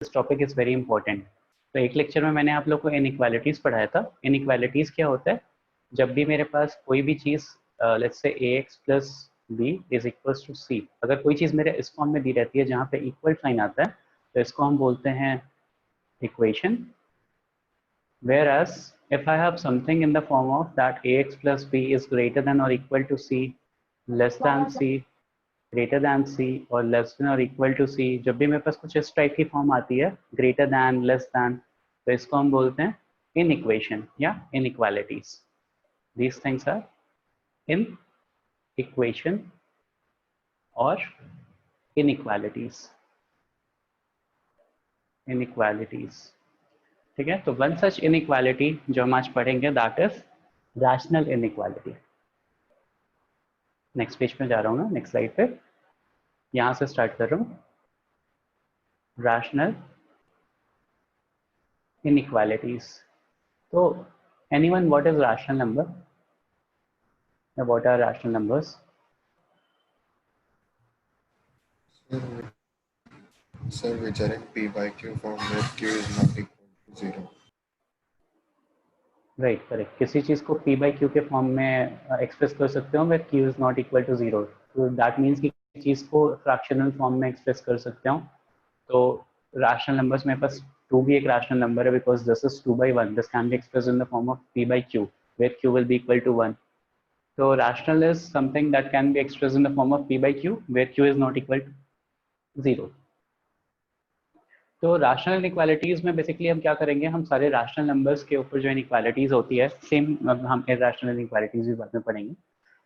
This topic is very important. तो एक lecture में मैंने आप लोग को इनइक्वालिटीज पढ़ाया था। इनइक्वालिटीज क्या होता है? जब भी मेरे पास कोई भी चीज let's say ax plus b is equals to c, अगर कोई चीज मेरे इस फॉर्म में दी रहती है जहाँ पे इक्वल साइन आता है, तो इसको हम बोलते हैं equation. Whereas if I have something in the form of that ax plus b is greater than or equal to c, less than c, greater than c और less than or equal to c, जब भी मेरे पास कुछ इस type की form आती है greater than, less than, तो इसको हम बोलते हैं inequation या inequalities. These things are in equation और inequalities. Inequalities, ठीक है। तो वन सच इनइक्वालिटी जो हम आज पढ़ेंगे that is rational inequality. Next page पे जा रहा हूँ ना, नेक्स्ट स्लाइड पे, यहाँ से स्टार्ट कर रहा हूँ। Rational inequalities. तो anyone, what is rational number या what are rational numbers? Sir, which are in P by Q form where Q is not equal to 0. Right, correct. किसी चीज को p बाई क्यू के form में express कर सकते हो where q is not equal to 0। तो that means कि चीज को फ्रैक्शनल फॉर्म में एक्सप्रेस कर सकते हो। तो रैशनल नंबर्स मेरे पास 2 भी एक रैशनल नंबर है because this is 2 by 1, this can be expressed in the form of p by q where q will be equal to 1। So rational is something that can be expressed in the form of p by q where q is not equal to 0. तो rational inequalities में basically हम क्या करेंगे, हम सारे rational numbers के ऊपर जो इनइक्वालिटीज होती है, सेम हम इरैशनल इनइक्वालिटीज भी बाद में पढ़ेंगे,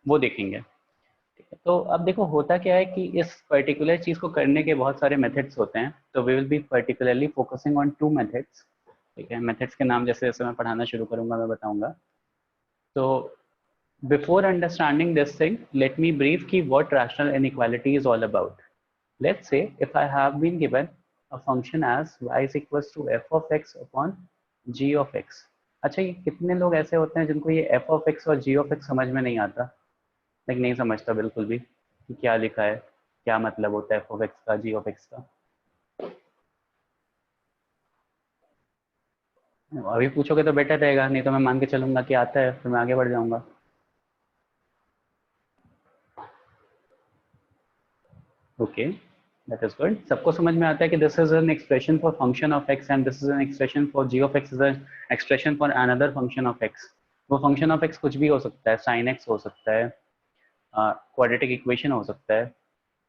वो देखेंगे। ठीक है, तो अब देखो होता क्या है कि इस पर्टिकुलर चीज को करने के बहुत सारे मेथड्स होते हैं। तो we will be particularly focusing on 2 methods. ठीक है, मेथड्स के नाम जैसे जैसे मैं पढ़ाना शुरू करूंगा मैं बताऊंगा। तो before understanding this thing, let me brief ki what rational inequality is all about. Let's say if I have been given a function as y is equals to f of x upon g of x. अच्छा, ये कितने लोग ऐसे होते हैं जिनको ये f of x और g of x समझ में नहीं आता? लाइक नहीं समझता बिल्कुल भी कि क्या लिखा है, क्या मतलब होता है f of x का, g of x का। अभी पूछोगे तो बेटर रहेगा, नहीं तो मैं मान के चलूंगा कि आता है, फिर मैं आगे बढ़ जाऊंगा। Okay, that is good. सबको समझ में आता है कि this is an expression for function of x and this is an expression for g of x is an expression for another function of x. वो फंक्शन ऑफ एक्स कुछ भी हो सकता है, साइन एक्स हो सकता है, क्वाड्रेटिक इक्वेशन हो सकता है,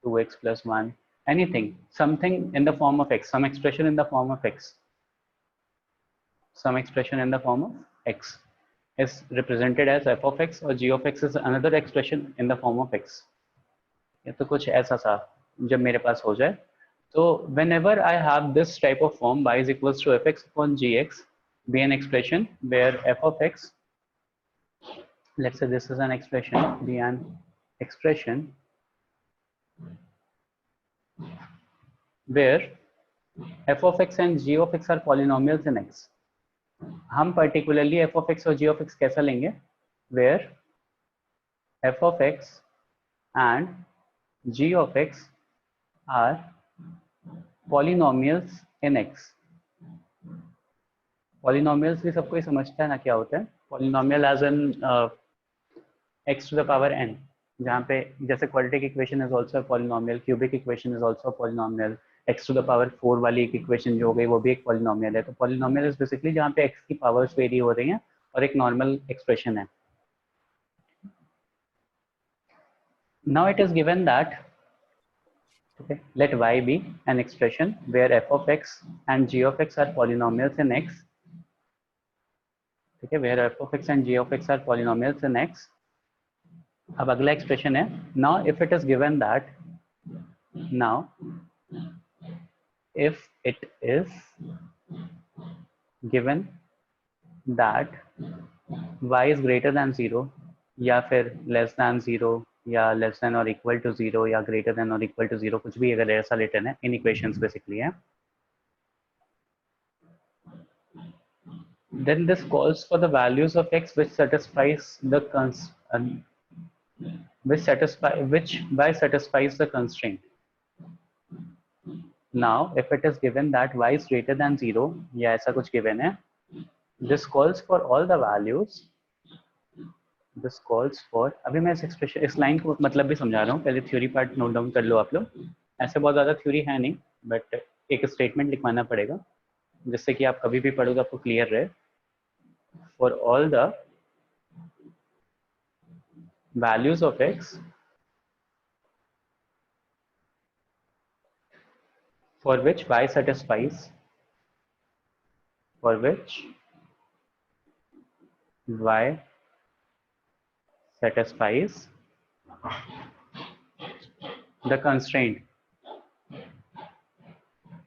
2x plus 1, anything, something in the form of x, some expression in the form of x, some expression in the form of x is represented as f of x or g of x is another expression in the form of x। ये तो कुछ ऐसा सा जब मेरे पास हो जाए, तो whenever I have this type of form y is equals to fx upon gx be an expression where f of x, let's say this is an expression, be an expression where f of x and g of x are polynomials in x। हम particularly f of x और g of x कैसा लेंगे, where f of x and g of x are polynomials in x। Polynomials भी सबको ही समझता है ना क्या होता है polynomial, as an x to the power n, जहाँ पे जैसे quadratic equation is also polynomial, cubic equation is also polynomial, x to the power 4 वाली एक इक्वेशन जो हो गई वो भी एक पॉलिनोमियल है। तो पॉलिनोमियल इज बेसिकली जहाँ पे x की पावर्स वेरी हो रही हैं और एक नॉर्मल एक्सप्रेशन है। Now it is given that okay, let y be an expression where f of x and g of x are polynomials in x। ठीक है, where f of x and g of x are polynomials in x। अब अगला expression है, now if it is given that, now if it is given that y is greater than 0 या फिर less than 0 या less than or equal to 0 या greater than or equal to 0, कुछ भी अगर ऐसा रिटर्न है, इन इक्वेशंस बेसिकली है, then this calls for the values of x which satisfies the which by satisfies the constraint। Now if it is given that y is greater than 0 या ऐसा कुछ given है, this calls for all the values, this calls for, अभी मैं इस expression इस line को मतलब भी समझा रहा हूँ, पहले थ्योरी पार्ट नोट डाउन कर लो आप लोग। ऐसे बहुत ज़्यादा थ्योरी है नहीं, बट एक स्टेटमेंट लिखवाना पड़ेगा जिससे कि आप कभी भी पढ़ोगे आपको क्लियर रहे। For all the values of x for which y satisfies, for which y satisfies the constraint,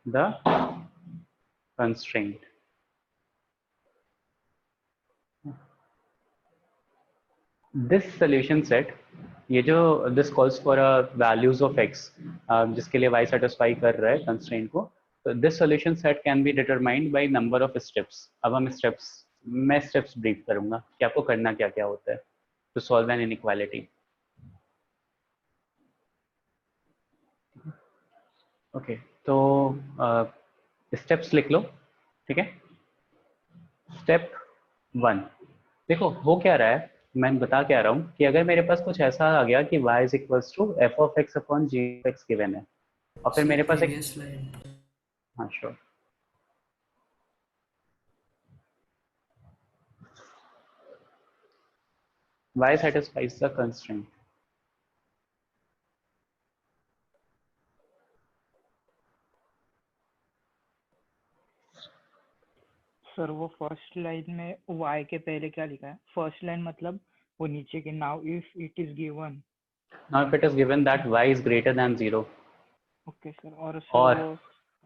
the constraint, this solution set, ये जो this calls for a values of x जिसके लिए y satisfy कर रहा है constraint को, तो this solution set can be determined by number of steps। अब हम steps, मैं steps brief करूंगा कि आपको करना क्या क्या होता है to solve an inequality। Okay तो स्टेप्स लिख लो, ठीक है। स्टेप 1, देखो हो क्या रहा है, मैं बता क्या रहा हूँ कि अगर मेरे पास कुछ ऐसा आ गया कि y is equals to f of x upon g x given है, और फिर मेरे पास एक, हाँ sure, y satisfies the constraint। Sir वो फर्स्ट लाइन में y के पहले क्या लिखा है? फर्स्ट लाइन मतलब वो नीचे के now if it is given, now if it is given that y is greater than 0 okay sir, और सर वो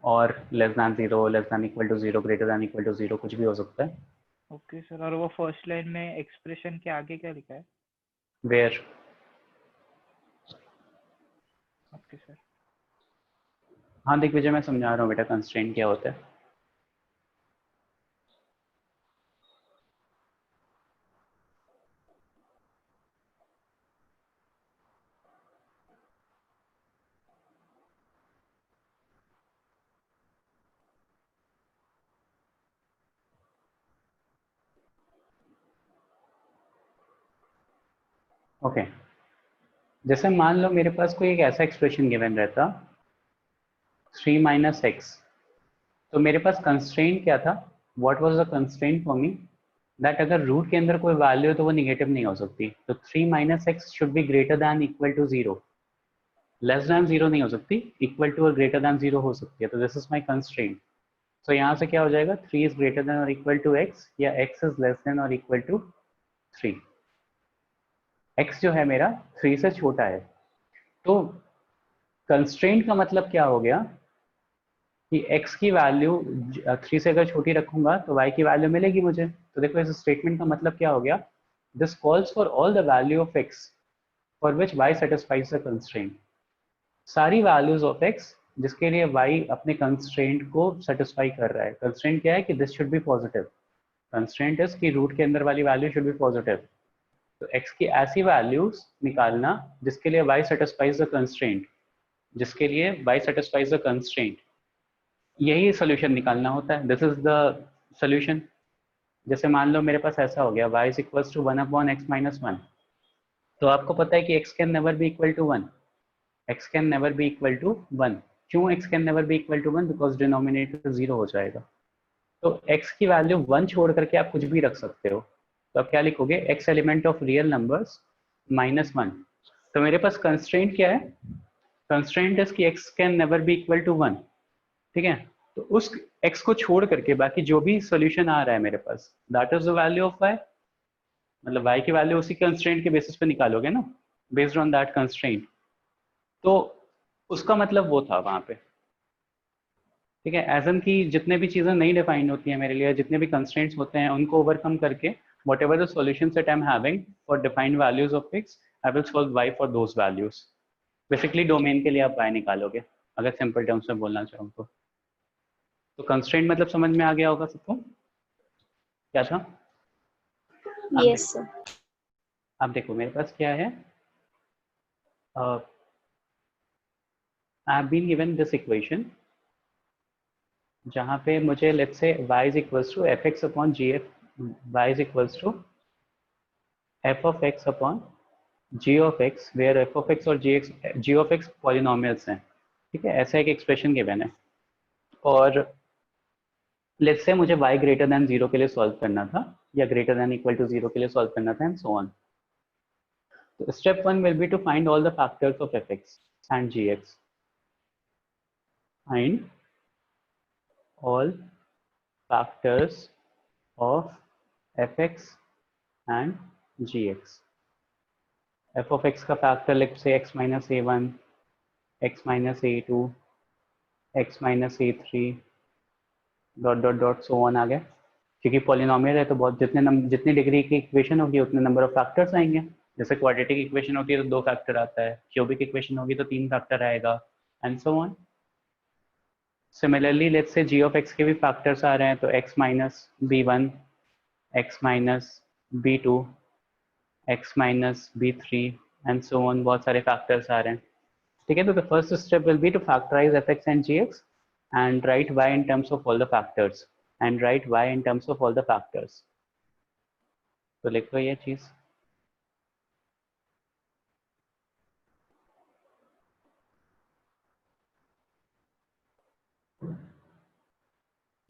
और less than 0, less than equal to 0, greater than equal to 0, कुछ भी हो सकता है। ओके सर, और वो फर्स्ट लाइन में एक्सप्रेशन के आगे क्या लिखा है? Where, okay sir. हाँ देख विजय मैं समझा रहा हूँ बेटा कंस्ट्रेंट क्या होता है। ओके जैसे मान लो मेरे पास कोई एक ऐसा एक्सप्रेशन गिवन रहता 3 माइनस एक्स, तो मेरे पास कंस्ट्रेंट क्या था, what was the constraint for me, that अगर रूट के अंदर कोई वैल्यू है तो वो निगेटिव नहीं हो सकती, तो 3 minus x should be greater than equal to 0, less than 0 नहीं हो सकती, इक्वल टू और ग्रेटर दैन 0 हो सकती है, तो दिस इज माई कंस्ट्रेंट। तो यहाँ से क्या हो जाएगा, 3 इज ग्रेटर देन और इक्वल टू एक्स, या एक्स इज लेस देन और इक्वल टू 3। एक्स जो है मेरा 3 से छोटा है, तो कंस्ट्रेंट का मतलब क्या हो गया कि x की वैल्यू 3 से अगर छोटी रखूंगा तो y की वैल्यू मिलेगी मुझे। तो देखो इस स्टेटमेंट का मतलब क्या हो गया, this calls for all the value of x for which y satisfies the constraint. सारी वैल्यूज ऑफ x जिसके लिए y अपने कंस्ट्रेंट को सेटिस्फाई कर रहा है। कंस्ट्रेंट क्या है कि this should be positive, constraint is कि रूट के अंदर वाली वैल्यू शुड बी पॉजिटिव। तो x की ऐसी वैल्यूज निकालना जिसके लिए y सेटिस्फाइज द कंस्ट्रेंट, जिसके लिए y सेटिस्फाइज द कंस्ट्रेंट, यही सोल्यूशन निकालना होता है। This is the solution. जैसे मान लो मेरे पास ऐसा हो गया y is equals to 1 upon x minus 1, तो आपको पता है कि x can never be equal to 1, x can never be equal to 1। क्यों x can never be equal to 1? Because denominator 0 हो जाएगा। तो x की वैल्यू 1 छोड़ करके आप कुछ भी रख सकते हो, तो आप क्या लिखोगे, x element of real numbers minus 1। तो मेरे पास कंस्ट्रेंट क्या है, कंस्ट्रेंट इज कि x can never be equal to 1, ठीक है। तो उस x को छोड़ करके बाकी जो भी सोल्यूशन आ रहा है मेरे पास, that is the value of y, मतलब y की वैल्यू उसी कंस्ट्रेंट के बेसिस पे निकालोगे ना, बेस्ड ऑन दैट कंस्ट्रेंट। तो उसका मतलब वो था वहां पे, ठीक है। एज एन की जितने भी चीजें नहीं डिफाइंड होती हैं मेरे लिए, जितने भी कंस्ट्रेंट्स होते हैं उनको ओवरकम करके what ever the solution set I am having for defined values of x, I will solve y for those values. Basically domain के लिए आप y निकालोगे अगर सिंपल टर्म्स में बोलना चाहूँ तो। कंस्ट्रेंट मतलब समझ में आ गया होगा सबको क्या था? Yes sir. अब देखो मेरे पास क्या है, I have been given this equation जहाँ पे मुझे let's say y is equals to f x upon g f, y is equals to f of x upon g of x, where f of x और g of x polynomials हैं, ठीक है, ऐसा एक expression given है। और let's say मुझे y greater than 0 के लिए सॉल्व करना था, या ग्रेटर देन इक्वल टू 0 के लिए सॉल्व करना था, एंड सो ऑन। तो step 1 will be to find all the factors of f x and g x, find all factors of fx and gx. f of x का factor let's say x minus a1, x minus a2, x minus a3 dot dot dot so on आ गया, क्योंकि polynomial है तो बहुत जितनी degree की equation होगी उतने नंबर ऑफ फैक्टर्स आएंगे। जैसे क्वाड्रेटिक इक्वेशन होती है तो 2 फैक्टर आता है, क्यूबिक इक्वेशन होगी तो 3 फैक्टर आएगा, and so on. Similarly let's say g of x के भी फैक्टर्स आ रहे हैं, तो x minus b1, x minus b2, x minus b3 and so on, बहुत सारे फैक्टर्स आ रहे हैं, ठीक है। तो the first step will be to factorize fx and gx and write y in terms of all the factors and write y in terms of all the factors. तो लिख लो ये चीज।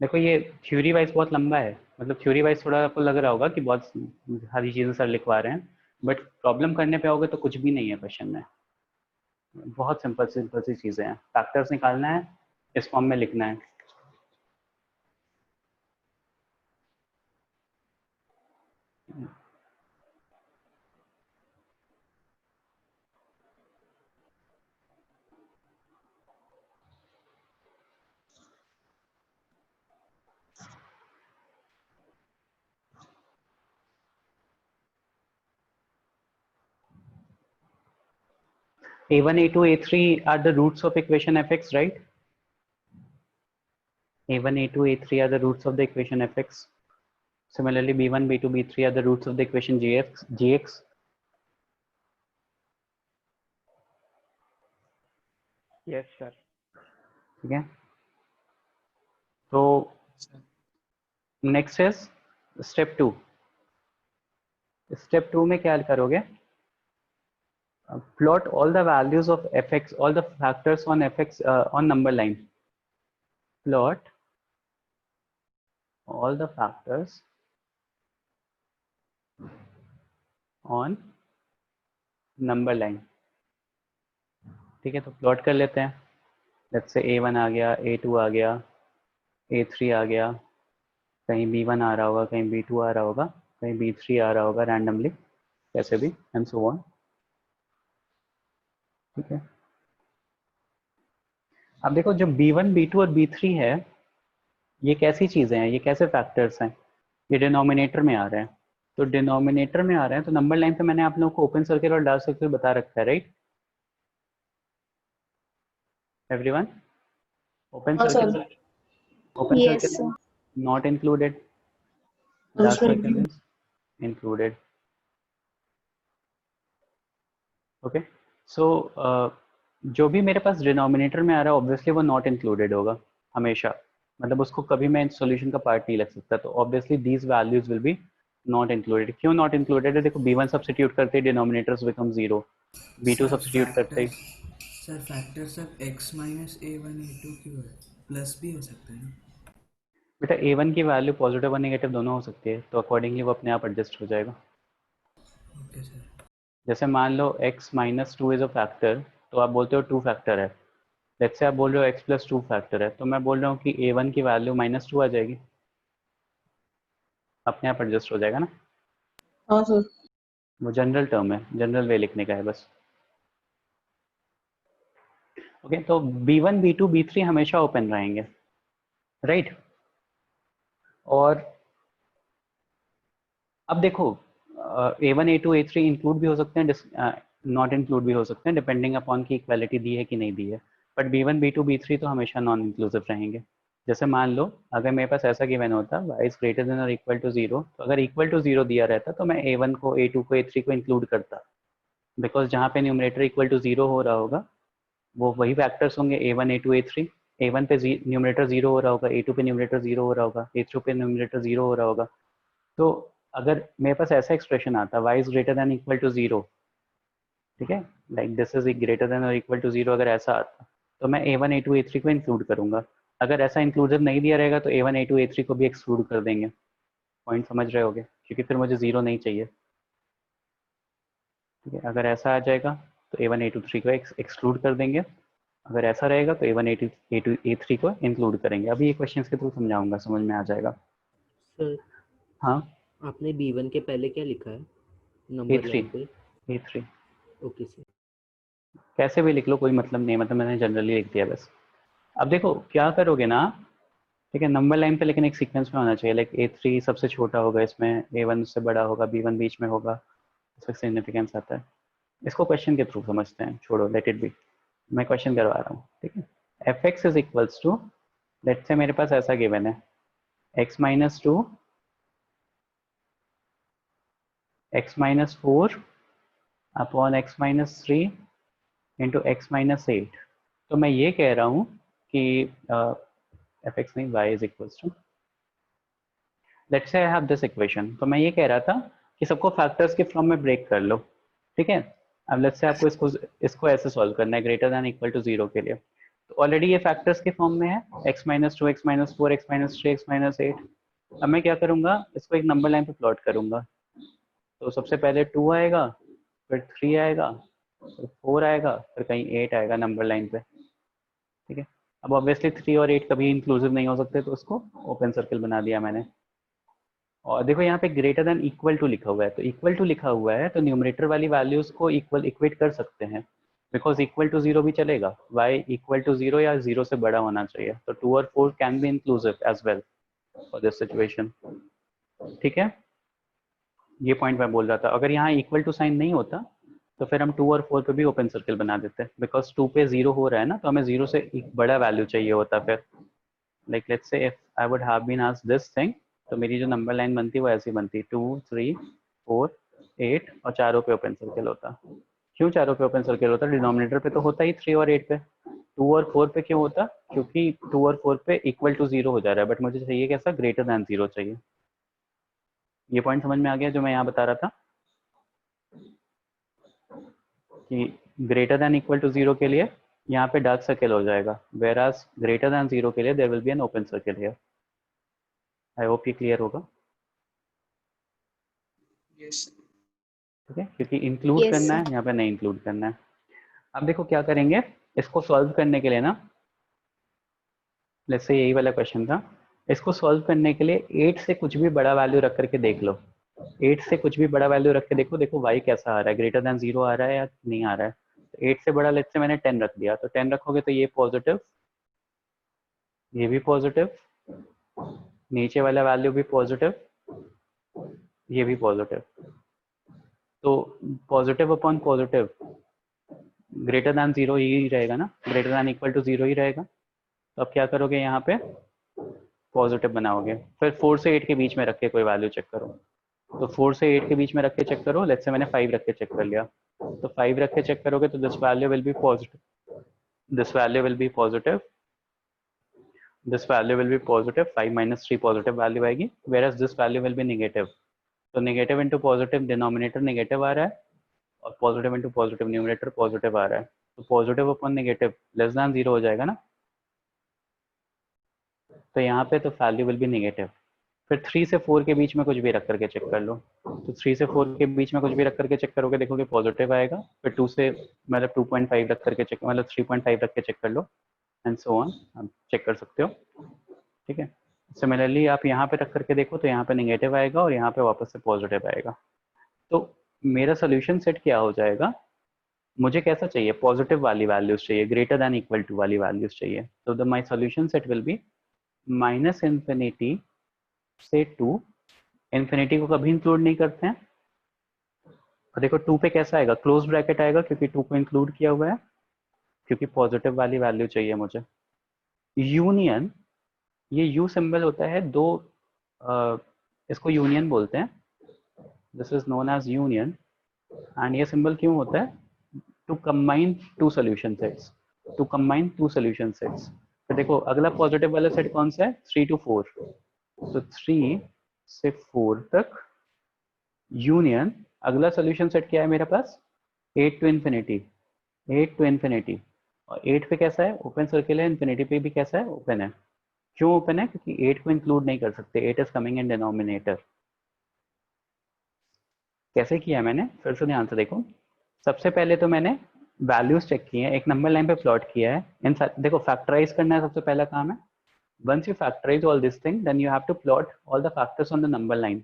देखो ये थ्योरी वाइज बहुत लंबा है, मतलब थ्योरी वाइज थोड़ा आपको लग रहा होगा कि बहुत सारी चीजें सर लिखवा रहे हैं, बट प्रॉब्लम करने पे आओगे तो कुछ भी नहीं है क्वेश्चन में, बहुत सिंपल सिंपल सी चीजें हैं। फैक्टर्स निकालना है, इस फॉर्म में लिखना है। a1, a2, a3 are the roots of equation fx, right? a1, a2, a3 are the roots of the equation fx. Similarly, b1, b2, b3 are the roots of the equation gx. Yes, sir. ठीक है, तो next is step 2। Step 2 में क्या करोगे? Plot all the values of fx, all the factors on fx on number line. Plot all the factors on number line. ठीक है, तो plot कर लेते हैं। लेट्स से a1 आ गया, a2 आ गया, a3 आ गया, कहीं b1 आ रहा होगा, कहीं b2 आ रहा होगा, कहीं b3 आ रहा होगा रैंडमली, कैसे भी, एंड सो ऑन, ठीक है। अब देखो जो b1, b2 और b3 है, ये कैसी चीजें हैं, ये कैसे फैक्टर्स हैं? ये डिनोमिनेटर में आ रहे हैं, तो डिनोमिनेटर में आ रहे हैं तो नंबर लाइन पे मैंने आप लोगों को ओपन सर्किल और डार्क सर्किल बता रखा है, right everyone? Open circle, open Yes, circle sir. Not included, dark circle is included. Okay, so जो भी मेरे पास डिनोमिनेटर में आ रहा है ऑब्वियसली वो नॉट इंक्लूडेड होगा हमेशा, मतलब उसको कभी मैं सॉल्यूशन का पार्ट नहीं लग सकता, तो obviously these values will be not included. क्यों नॉट इंक्लूडेड है? देखो b1 सब्स्टिट्यूट करते ही डिनोमिनेटर्स बिकम 0, b2 सब्स्टिट्यूट करते ही सर फैक्टर सब x माइनस a1 a2 क्यों है? प्लस भी हो सकता है ना? बेटा a1 की वैल्यू पॉजिटिव और नेगेटिव दोनों हो सकती है, तो अकॉर्डिंगली वो अपने आप एडजस्ट हो जाएगा। Okay sir. जैसे मान लो x minus 2 is a factor, तो आप बोलते हो 2 फैक्टर है, लेट्स से आप बोल रहे हो x प्लस 2 फैक्टर है, तो मैं बोल रहा हूँ कि a1 की वैल्यू -2 आ जाएगी, अपने आप एडजस्ट हो जाएगा ना। हाँ सर। वो जनरल टर्म है, जनरल वे लिखने का है बस। ओके, तो b1, b2, b3 हमेशा ओपन रहेंगे, राइट? और अब देखो a1, a2, a3 इंक्लूड भी हो सकते हैं, नॉट इंक्लूड भी हो सकते हैं, डिपेंडिंग अपॉन की इक्वालिटी दी है कि नहीं दी है, बट b1, b2, b3 तो हमेशा नॉन इंक्लूसिव रहेंगे। जैसे मान लो अगर मेरे पास ऐसा गिवन होता y इज ग्रेटर देन और इक्वल टू 0, तो अगर इक्वल टू 0 दिया रहता तो मैं a1 को, a2 को, a3 को इंक्लूड करता, बिकॉज जहाँ पे न्यूमरेटर इक्वल टू 0 हो रहा होगा वो वही फैक्टर्स होंगे a1, a2, a3, A1 पे न्यूमरेटर 0 हो रहा होगा, A2 पे न्यूमरेटर 0 हो रहा होगा, A3 पे न्यूमरेटर 0 हो रहा होगा। तो अगर मेरे पास ऐसा एक्सप्रेशन आता y is greater than equal to 0, ठीक है, like this is greater than और इक्वल टू 0, अगर ऐसा आता तो मैं A1 A2 A3 को इंक्लूड करूंगा। अगर ऐसा इंक्लूजन नहीं दिया रहेगा तो A1 A2 A3 को भी एक्सक्लूड कर देंगे। पॉइंट समझ रहे होगे, क्योंकि फिर मुझे 0 नहीं चाहिए। ठीक है, अगर ऐसा आ जाएगा तो A1 A2 A3 को एक्सक्लूड कर देंगे, अगर ऐसा रहेगा तो A1 A2 A3 को इंक्लूड करेंगे। अभी ये क्वेश्चंस के थ्रू समझाऊंगा, समझ में आ जाएगा। सर हाँ, आपने B1 के पहले क्या लिखा है नंबर लाइन पे? A3 okay sir. कैसे भी लिख लो, कोई मतलब नहीं, मतलब मैंने जनरली लिख दिया बस। अब देखो क्या करोगे ना, ठीक है, नंबर लाइन पे लेकिन एक सीक्वेंस में होना चाहिए, लाइक A3 सबसे छोटा होगा इसमें, A1 उससे बड़ा होगा, B1 बीच में होगा, इसका सिग्निफिकेंस आता है। इसको क्वेश्चन के थ्रू समझते हैं, छोड़ो, लेट इट बी। मैं क्वेश्चन करवा रहा हूँ, ठीक है। fx is equals to, let's say मेरे पास ऐसा गिवन है, x minus 2 x minus 4 upon x minus 3 into x minus 8। तो मैं ये कह रहा हूँ कि fx नहीं, y is equals to, let's say I have this equation. तो मैं ये कह रहा था कि सबको फैक्टर्स के फॉर्म में ब्रेक कर लो, ठीक है। अब लेट्स से आपको इसको ऐसे सॉल्व करना है, ग्रेटर देन इक्वल टू 0 के लिए। तो ऑलरेडी ये फैक्टर्स के फॉर्म में है, x minus 2 x minus 4 x minus 3 x minus 8। अब मैं क्या करूंगा, इसको एक नंबर लाइन पे प्लॉट करूंगा। तो सबसे पहले 2 आएगा, फिर 3 आएगा, फिर 4 आएगा, फिर कहीं 8 आएगा नंबर लाइन पे, ठीक है। अब ऑब्वियसली 3 और 8 कभी इंक्लूसिव नहीं हो सकते, तो उसको ओपन सर्कल बना दिया मैंने। और देखो यहाँ पे ग्रेटर देन इक्वल टू लिखा हुआ है, तो इक्वल टू लिखा हुआ है तो न्यूमरेटर वाली वैल्यूज को इक्वेट कर सकते हैं, बिकॉज इक्वल टू 0 भी चलेगा, y इक्वल टू 0 या 0 से बड़ा होना चाहिए। तो 2 और 4 can be inclusive as well for this situation, ठीक है। ये पॉइंट मैं बोल रहा था, अगर यहाँ इक्वल टू साइन नहीं होता तो फिर हम 2 और 4 पे भी ओपन सर्कल बना देते, बिकॉज 2 पे 0 हो रहा है ना, तो हमें 0 से एक बड़ा वैल्यू चाहिए होता। फिर like let's say if I would have been asked this thing, तो मेरी जो नंबर लाइन बनती वो ऐसी बनती, 2 3 4 8 और चारों पे ओपन सर्कल होता। क्यों चारों पे ओपन सर्कल होता, डिनोमिनेटर पे तो होता ही 3 और 8 पे, 2 और 4 पे क्यों होता, क्योंकि 2 और 4 पे इक्वल टू 0 हो जा रहा है, बट मुझे चाहिए कैसा, ग्रेटर देन 0 चाहिए। ये पॉइंट समझ में आ गया जो मैं यहाँ बता रहा था, कि ग्रेटर देन इक्वल टू 0 के लिए यहाँ पे डार्क सर्कल हो जाएगा, वेयर एज ग्रेटर देन 0 के लिए there will be an open circle here. I hope ये क्लियर होगा, ठीक है, क्योंकि इंक्लूड Yes, करना sir. है, यहाँ पे नहीं इंक्लूड करना है। अब देखो क्या करेंगे, इसको सॉल्व करने के लिए ना, लेट्स से यही वाला क्वेश्चन था, इसको सॉल्व करने के लिए 8 से कुछ भी बड़ा वैल्यू रख करके देख लो, 8 से कुछ भी बड़ा वैल्यू रख के देखो, देखो y कैसा आ रहा है, ग्रेटर देन 0 आ रहा है या नहीं आ रहा है। तो 8 से बड़ा लेट्स से मैंने 10 रख दिया, तो 10 रखोगे तो ये पॉजिटिव, ये भी पॉजिटिव, नीचे वाला वैल्यू भी पॉजिटिव, ये भी पॉजिटिव। तो positive upon positive greater than 0 ही रहेगा ना, ग्रेटर देन इक्वल टू 0 ही रहेगा। तो अब क्या करोगे, यहाँ पे पॉजिटिव बनाओगे, फिर 4 से 8 के बीच में रख के कोई वैल्यू चेक करो। तो 4 से 8 के बीच में रख के चेक करो, लेट्स से मैंने 5 रख के चेक कर लिया, तो 5 रख के चेक करोगे तो this value will be positive, this value will be positive, this value will be positive, 5 minus 3 positive value आएगी, whereas this value will be negative. तो negative into positive, denominator negative आ रहा है, और positive into positive, numerator positive आ रहा है, तो positive upon negative less than 0 हो जाएगा ना, तो यहाँ पे तो वैल्यू विल बी नेगेटिव। फिर 3 से 4 के बीच में कुछ भी रख करके चेक कर लो, तो 3 से 4 के बीच में कुछ भी रख करके चेक करोगे, देखोगे पॉजिटिव आएगा। फिर 2 से मतलब 2.5 रख करके चेक, मतलब 3.5 रख के चेक कर लो, एंड सो ऑन, आप चेक कर सकते हो, ठीक है। सिमिलरली आप यहाँ पे रख करके देखो, तो यहाँ पे नेगेटिव आएगा और यहाँ पे वापस से पॉजिटिव आएगा। तो मेरा सोल्यूशन सेट क्या हो जाएगा, मुझे कैसा चाहिए, पॉजिटिव वाली वैल्यूज चाहिए, ग्रेटर देन इक्वल टू वाली वैल्यूज चाहिए। तो the my solution set will be minus infinity से 2, इन्फिनिटी को कभी इंक्लूड नहीं करते हैं, और देखो 2 पे कैसा आएगा, क्लोज ब्रैकेट आएगा, क्योंकि 2 को इंक्लूड किया हुआ है, क्योंकि पॉजिटिव वाली वैल्यू चाहिए मुझे। यूनियन, ये यू सिंबल होता है दो, इसको यूनियन बोलते हैं, this is known as union. And ये सिंबल क्यों होता है, to combine two solution sets, to combine two solution sets. फिर देखो अगला पॉजिटिव वाला सेट कौन सा है, 3 to 4, तो 3 से 4 तक यूनियन, अगला सोल्यूशन सेट क्या है मेरे पास, 8 to infinity, 8 to infinity, और 8 पे कैसा है, ओपन सर्किल है, इन्फिनिटी पे भी कैसा है, ओपन है। क्यों ओपन है, क्योंकि 8 को इंक्लूड नहीं कर सकते, 8 इज कमिंग इन डिनोमिनेटर। कैसे किया है मैंने, फिर से ध्यान से देखो। सबसे पहले तो मैंने वैल्यूज चेक किए हैं, एक नंबर लाइन पे प्लॉट किया है, इन देखो फैक्टराइज करना है सबसे पहला काम है। Once you factorize all this thing then you have to plot all the factors on the number line.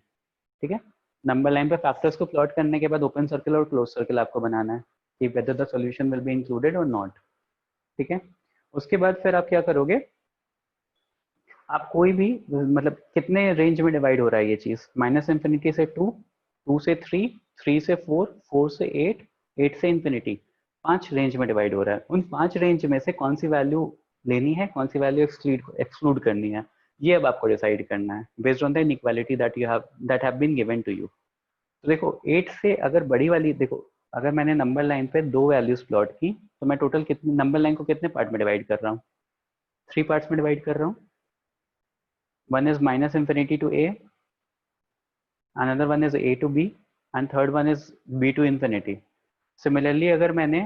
ठीक है, नंबर लाइन पे फैक्टर्स को प्लॉट करने के बाद ओपन सर्किल और क्लोज सर्किल आपको बनाना है कि whether the solution will be included और नॉट। ठीक है, उसके बाद फिर आप क्या करोगे, आप कोई भी मतलब कितने रेंज में डिवाइड हो रहा है ये चीज, माइनस इंफिनिटी से 2, 2 से 3, 3 से 4, 4 से 8, 8 से इंफिनिटी, 5 रेंज में डिवाइड हो रहा है। उन 5 रेंज में से कौन सी वैल्यू लेनी है, कौन सी वैल्यू एक्सक्लूड करनी है, ये अब आपको डिसाइड करना है based on the inequality that have been given to you. तो देखो 8 से अगर बड़ी वाली, देखो अगर मैंने नंबर लाइन पे 2 वैल्यूज प्लॉट की तो मैं टोटल कितने नंबर लाइन को कितने पार्ट में डिवाइड कर रहा हूँ, 3 पार्ट्स में डिवाइड कर रहा हूँ। One is minus infinity to a, another one is a to b, and third one is b to infinity. Similarly अगर मैंने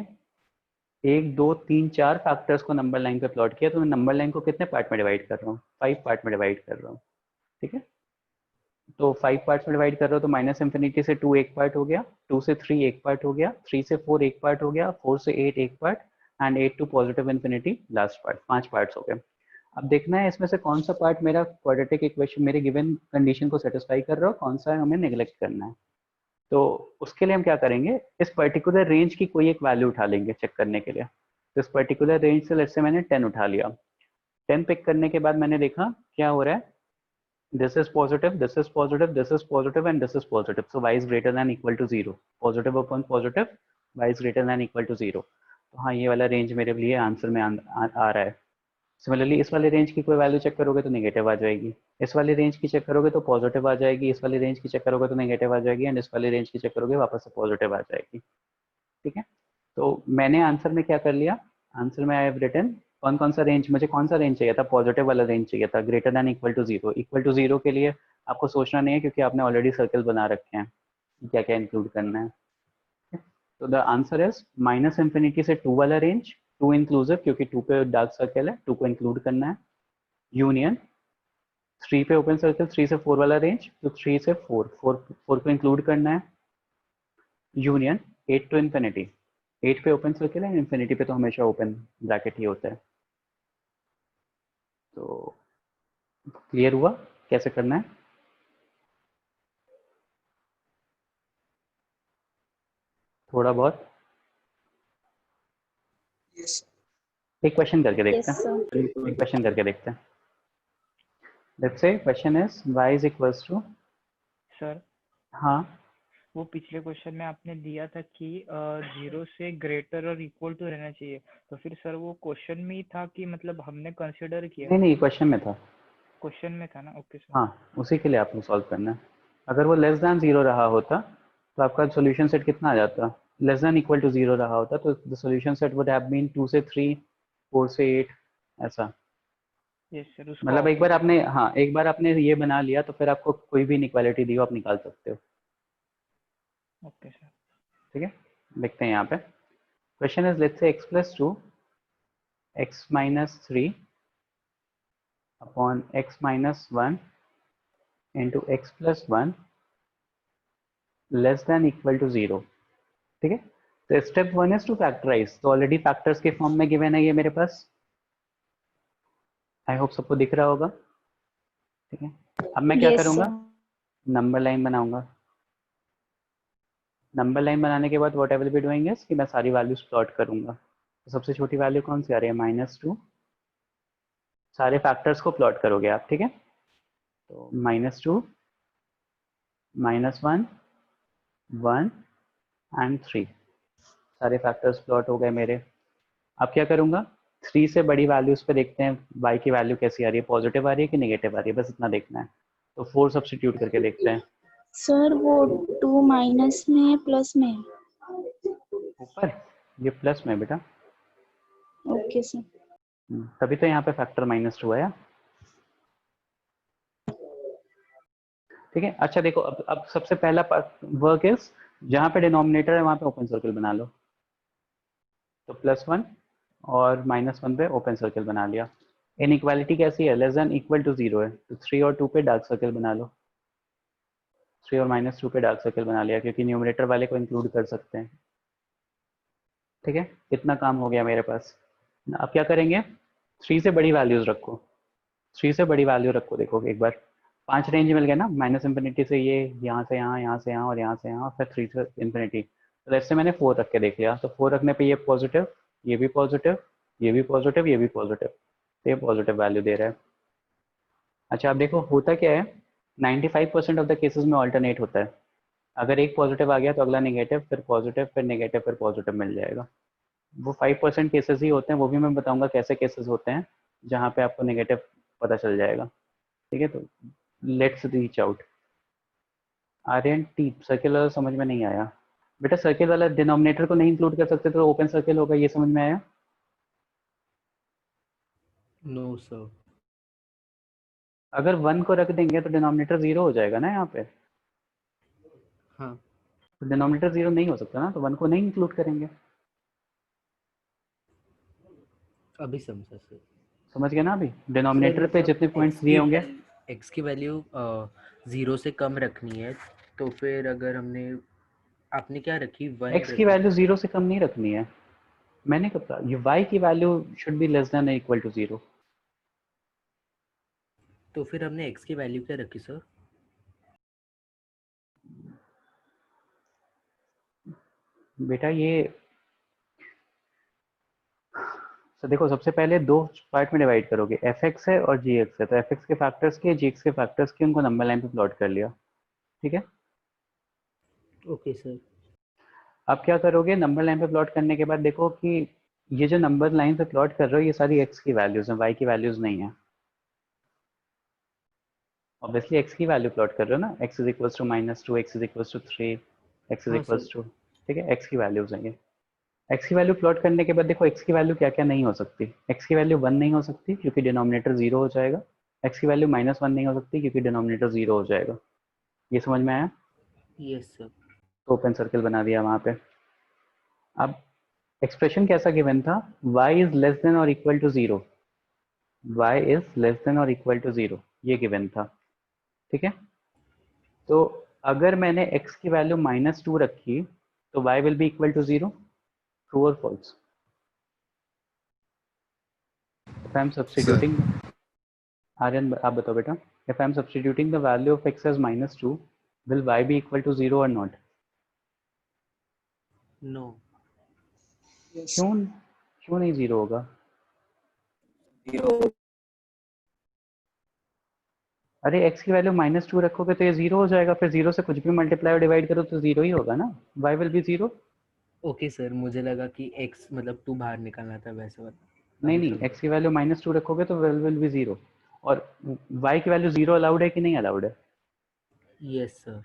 1, 2, 3, 4 फैक्टर्स को नंबर लाइन पे प्लॉट किया तो मैं नंबर लाइन को कितने पार्ट में डिवाइड कर रहा हूँ, 5 पार्ट में डिवाइड कर रहा हूँ। ठीक है, तो 5 पार्ट्स में डिवाइड कर रहा हूँ तो माइनस इंफिनिटी से 2 एक पार्ट हो गया, 2 से 3 एक पार्ट हो गया, 3 से 4 एक पार्ट हो गया, 4 से 8 एक part, and 8 to positive infinity last part, 5 parts हो गए। अब देखना है इसमें से कौन सा पार्ट मेरा क्वाड्रेटिक इक्वेशन मेरे गिवन कंडीशन को सेटिस्फाई कर रहा हो, कौन सा हमें नेग्लेक्ट करना है। तो उसके लिए हम क्या करेंगे, इस पर्टिकुलर रेंज की कोई एक वैल्यू उठा लेंगे चेक करने के लिए। तो इस पर्टिकुलर रेंज से लेट्स से मैंने 10 उठा लिया, 10 पिक करने के बाद मैंने देखा क्या हो रहा है, this is positive, this is positive, this is positive and this is positive, so y is greater than equal to 0, positive upon positive, y is greater than equal to 0। तो हाँ, ये वाला रेंज मेरे लिए आंसर में आ रहा है। Similarly इस वाले रेंज की कोई वैल्यू चेक करोगे तो नेगेटिव आ जाएगी, इस वाली रेंज की चेक करोगे तो पॉजिटिव आ जाएगी, इस वाली रेंज की चेक करोगे तो नेगेटिव आ जाएगी, एंड इस वाली रेंज की चेक करोगे वापस से पॉजिटिव आ जाएगी। ठीक है, तो मैंने आंसर में क्या कर लिया, आंसर में आई हैव रिटन कौन कौन सा रेंज, मुझे कौन सा रेंज चाहिए था, पॉजिटिव वाला रेंज चाहिए था, greater than equal to 0। Equal to 0 के लिए आपको सोचना नहीं है क्योंकि आपने ऑलरेडी सर्कल बना रखे हैं क्या क्या इंक्लूड करना है। तो the answer is minus infinity से 2 वाला रेंज, 2 इंक्लूसिव क्योंकि 2 पे डार्क सर्कल है, 2 को इंक्लूड करना है, यूनियन 3 पे ओपन सर्कल, 3 से 4 वाला रेंज, तो 3 से 4 को इंक्लूड करना है, यूनियन 8 टू इन्फिनिटी, 8 पे ओपन सर्कल है, इन्फिनिटी पे तो हमेशा ओपन ब्रैकेट ही होता है। तो क्लियर हुआ कैसे करना है, थोड़ा बहुत एक क्वेश्चन करके देखते Yes, हैं, sir. एक क्वेश्चन करके देखते हैं। Let's say question is y is equals to, sir हाँ वो पिछले क्वेश्चन में आपने दिया था कि 0 से ग्रेटर और इक्वल टू रहना चाहिए, तो फिर सर वो क्वेश्चन में ही था कि मतलब हमने कंसिडर किया, नहीं नहीं क्वेश्चन में था, क्वेश्चन में था ना, ओके सर। हाँ उसी के लिए आपको सॉल्व करना है। अगर वो लेस देन 0 रहा होता तो आपका सॉल्यूशन सेट कितना आ जाता, लेस देन इक्वल टू 0 रहा होता तो the solution set would have been 2 से 3, 4 से 8 ऐसा। यस सर, उसको मतलब एक बार आपने, हाँ एक बार आपने ये बना लिया तो फिर आपको कोई भी इनइक्वालिटी दी हो आप निकाल सकते हो। Okay sir. ठीक है, देखते हैं यहाँ पे question is let's say x plus 2 x minus 3 upon x minus 1 into x plus 1 less than equal to 0। ठीक है, तो स्टेप 1 इज टू फैक्टराइज, तो ऑलरेडी फैक्टर्स के फॉर्म में गिवन है ये मेरे पास, आई होप सबको दिख रहा होगा। ठीक है, अब मैं क्या Yes, करूँगा, sir. नंबर लाइन बनाऊंगा, नंबर लाइन बनाने के बाद what I will be doing is कि मैं सारी वैल्यूज प्लॉट करूंगा। तो सबसे छोटी वैल्यू कौन सी आ रही है, -2, सारे फैक्टर्स को प्लॉट करोगे आप। ठीक है, तो -2, -1, 1 एंड 3 सारे फैक्टर्स प्लॉट हो गए मेरे। अब क्या करूंगा, 3 से बड़ी वैल्यूज पे देखते हैं y की वैल्यू कैसी आ रही है, पॉजिटिव आ रही है कि नेगेटिव आ रही है, बस इतना देखना है। तो 4 सब्स्टिट्यूट करके देखते हैं। सर वो 2 माइनस में है प्लस में है? ऊपर ये प्लस में बेटा, ओके सर। तभी तो यहाँ पे फैक्टर -2 आया। ठीक है, अच्छा देखो, अब सबसे पहला वर्क इज, जहाँ पे डिनोमिनेटर है वहाँ पे ओपन सर्कल बना लो। तो +1 और -1 पे ओपन सर्कल बना लिया। इनइक्वालिटी कैसी है, लेस देन इक्वल टू 0 है, तो 3 और 2 पे डार्क सर्कल बना लो। 3 और -2 पे डार्क सर्कल बना लिया, क्योंकि न्यूमरेटर वाले को इंक्लूड कर सकते हैं। ठीक है, इतना काम हो गया मेरे पास। अब क्या करेंगे, 3 से बड़ी वैल्यूज रखो, 3 से बड़ी वैल्यू रखो। देखो एक बार 5 रेंज मिल गए ना, -∞ से ये, यहाँ से यहाँ, यहाँ से यहाँ और यहाँ से यहाँ, फिर 3 से ∞। तो ऐसे मैंने 4 रख के देख लिया, तो 4 रखने पे ये पॉजिटिव, ये भी पॉजिटिव, ये भी पॉजिटिव, ये भी पॉजिटिव, तो ये पॉजिटिव वैल्यू दे रहा है। अच्छा अब देखो होता क्या है, 95% ऑफ द केसेस में ऑल्टरनेट होता है। अगर एक पॉजिटिव आ गया तो अगला नेगेटिव, फिर पॉजिटिव, फिर नेगेटिव, फिर पॉजिटिव मिल जाएगा। वो 5% केसेस ही होते हैं, वो भी मैं बताऊंगा कैसे केसेस होते हैं जहाँ पे आपको नेगेटिव पता चल जाएगा। ठीक है, तो लेट्स रीच आउट। आर्यन टी सर्किल वाला समझ में नहीं आया बेटा, सर्किल वाला डिनोमिनेटर को नहीं इंक्लूड कर सकते तो ओपन सर्किल होगा, ये समझ में आया? No sir. अगर 1 को रख देंगे तो डिनोमिनेटर 0 हो जाएगा ना यहाँ पे, हाँ तो डिनोमिनेटर 0 नहीं हो सकता ना, तो 1 को नहीं इंक्लूड करेंगे। अभी समझा सर। समझ गए ना? अभी डिनोमिनेटर पे जितने पॉइंट्स दिए होंगे, एक्स की वैल्यू 0 से कम रखनी है, तो फिर अगर आपने क्या रखी, 1 x की वैल्यू 0 से कम नहीं रखनी है। मैंने कब कहा, ये y की value should be less than equal to 0। तो फिर हमने एक्स की वैल्यू क्या रखी सर? बेटा ये तो देखो, सबसे पहले 2 पार्ट में डिवाइड करोगे, fx है और gx है, तो fx के फैक्टर्स के, gx के फैक्टर्स के, उनको नंबर लाइन पे प्लॉट कर लिया। ठीक है, ओके सर। अब क्या करोगे, नंबर लाइन पे प्लॉट करने के बाद देखो कि ये जो नंबर लाइन पे प्लॉट कर रहे हो ये सारी x की वैल्यूज हैं, y की वैल्यूज नहीं है। ऑब्वियसली x की वैल्यू प्लॉट कर रहे हो ना, x is equals to -2, x is equals to 3, x is हाँ इक्वल्स सर। टू, ठीक है, x की वैल्यूज हैं ये। x की वैल्यू प्लॉट करने के बाद देखो x की वैल्यू क्या क्या नहीं हो सकती। x की वैल्यू 1 नहीं हो सकती क्योंकि डिनोमिनेटर 0 हो जाएगा। x की वैल्यू -1 नहीं हो सकती क्योंकि डिनोमिनेटर 0 हो जाएगा। ये समझ में आया? Yes sir. तो ओपन सर्कल बना दिया वहां पे। अब एक्सप्रेशन कैसा गिवन था, y इज लेस देन और equal to 0, y is less than और इक्वल टू 0, ये गिवन था। ठीक है, तो अगर मैंने x की वैल्यू -2 रखी तो y will be equal to 0, true और false? If I am substituting, Aryan आप बताओ बेटा, if I am substituting the value of x as -2, will y be equal to 0 or not? No. क्यों क्यों नहीं 0 होगा? अरे x की वैल्यू -2 रखोगे तो ये 0 हो जाएगा, फिर 0 से कुछ भी मल्टीप्लाई और डिवाइड करो तो 0 ही होगा ना, y will B 0। Okay sir, मुझे लगा कि एक्स मतलब 2 बाहर निकालना था, वैसे बात। नहीं अभी नहीं, समझा। x की वैल्यू -2 रखोगे तो विल बी 0, और y की वैल्यू 0 अलाउड है कि नहीं अलाउड है? Yes sir.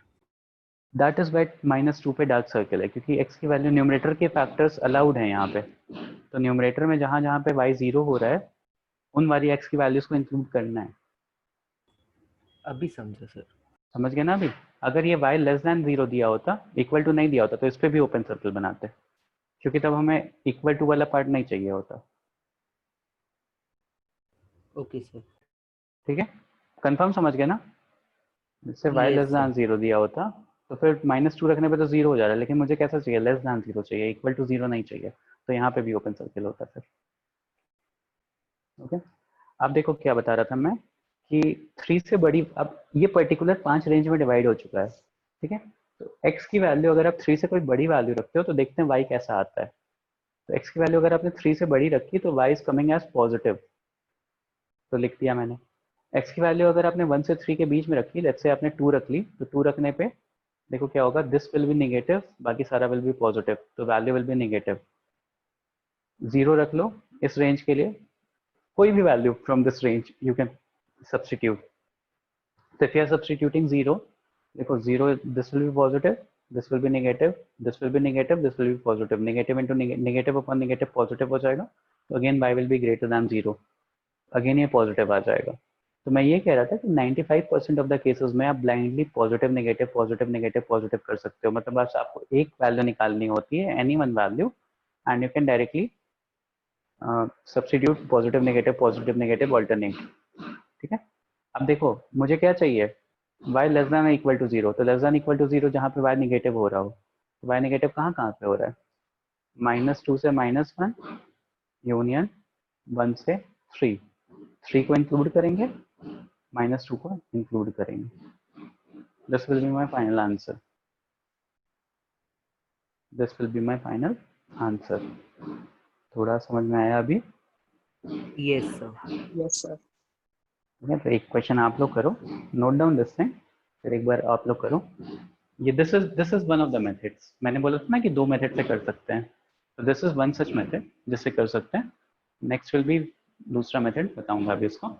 That is white -2 पे डार्क सर्कल है, क्योंकि x की वैल्यू न्यूमरेटर के फैक्टर्स अलाउड हैं यहाँ पे। तो न्यूमरेटर में जहाँ जहाँ पे y 0 हो रहा है उन वाली x की वैल्यूज को इंक्लूड करना है। अभी समझा सर। समझ गए ना? अभी अगर ये y लेस देन 0 दिया होता, इक्वल टू नहीं दिया होता, तो इस पे भी ओपन सर्कल बनाते, क्योंकि तब हमें इक्वल टू वाला पार्ट नहीं चाहिए होता। Okay sir. ठीक है, कंफर्म समझ गए ना? जैसे y less yes sir. Than 0 दिया होता तो फिर -2 रखने पे तो 0 हो जा रहा है, लेकिन मुझे कैसा चाहिए, लेस देन 0 चाहिए, इक्वल टू 0 नहीं चाहिए, तो यहाँ पे भी ओपन सर्कल होता फिर। ओके, अब देखो क्या बता रहा था मैं कि 3 से बड़ी, अब ये पर्टिकुलर 5 रेंज में डिवाइड हो चुका है। ठीक है, तो x की वैल्यू अगर आप 3 से कोई बड़ी वैल्यू रखते हो तो देखते हैं y कैसा आता है। तो x की वैल्यू अगर आपने 3 से बड़ी रखी तो y is coming as positive, तो लिख दिया मैंने। x की वैल्यू अगर आपने 1 से 3 के बीच में रखी, लेट्स से आपने 2 रख ली, तो 2 रखने पे देखो क्या होगा, दिस विल बी नेगेटिव, बाकी सारा विल बी पॉजिटिव, तो वैल्यू विल बी नेगेटिव। 0 रख लो इस रेंज के लिए, कोई भी value from this range you can substitute. So if you are substituting 0, देखो 0, this will be positive, this will be negative, this will be negative, this will be positive, negative into negative upon negative positive हो जाएगा, तो again y will B greater than 0, again ये positive आ जाएगा। तो मैं ये कह रहा था कि 95% ऑफ द केसेस में आप ब्लाइंडली पॉजिटिव नेगेटिव पॉजिटिव कर सकते हो। मतलब बस आपको एक वैल्यू निकालनी होती है, any one value, and you can directly substitute positive negative alternate. ठीक है, अब देखो मुझे क्या चाहिए, y less than equal to 0। तो लेस देन इक्वल टू 0 जहाँ पे y नेगेटिव हो रहा हो, तो y नेगेटिव कहाँ कहाँ पे हो रहा है, -2 से -1, यूनियन 1 से 3, 3 को इंक्लूड करेंगे, -2 को इंक्लूड करेंगे। This will be my final answer, this will be my final answer. थोड़ा समझ में आया अभी? Yes sir. Yes sir. ठीक है, तो एक क्वेश्चन आप लोग करो, नोट डाउन दिस थिंग, फिर एक बार आप लोग करो ये। This is one of the methods. मैंने बोला था ना कि 2 मेथड से कर सकते हैं, तो this is one such method जिससे कर सकते हैं। नेक्स्ट विल बी दूसरा मेथड, बताऊंगा अभी इसको।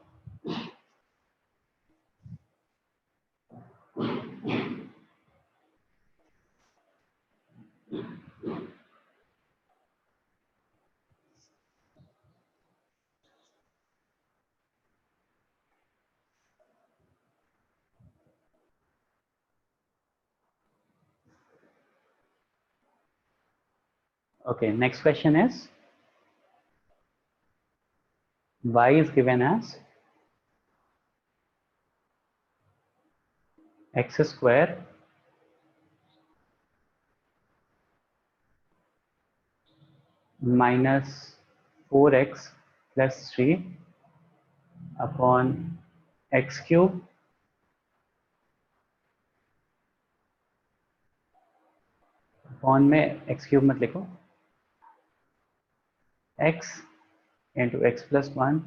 Okay, next question is y is given as x square minus 4x plus 3 upon x cube upon में x क्यूब मत लिखो, x into x plus 1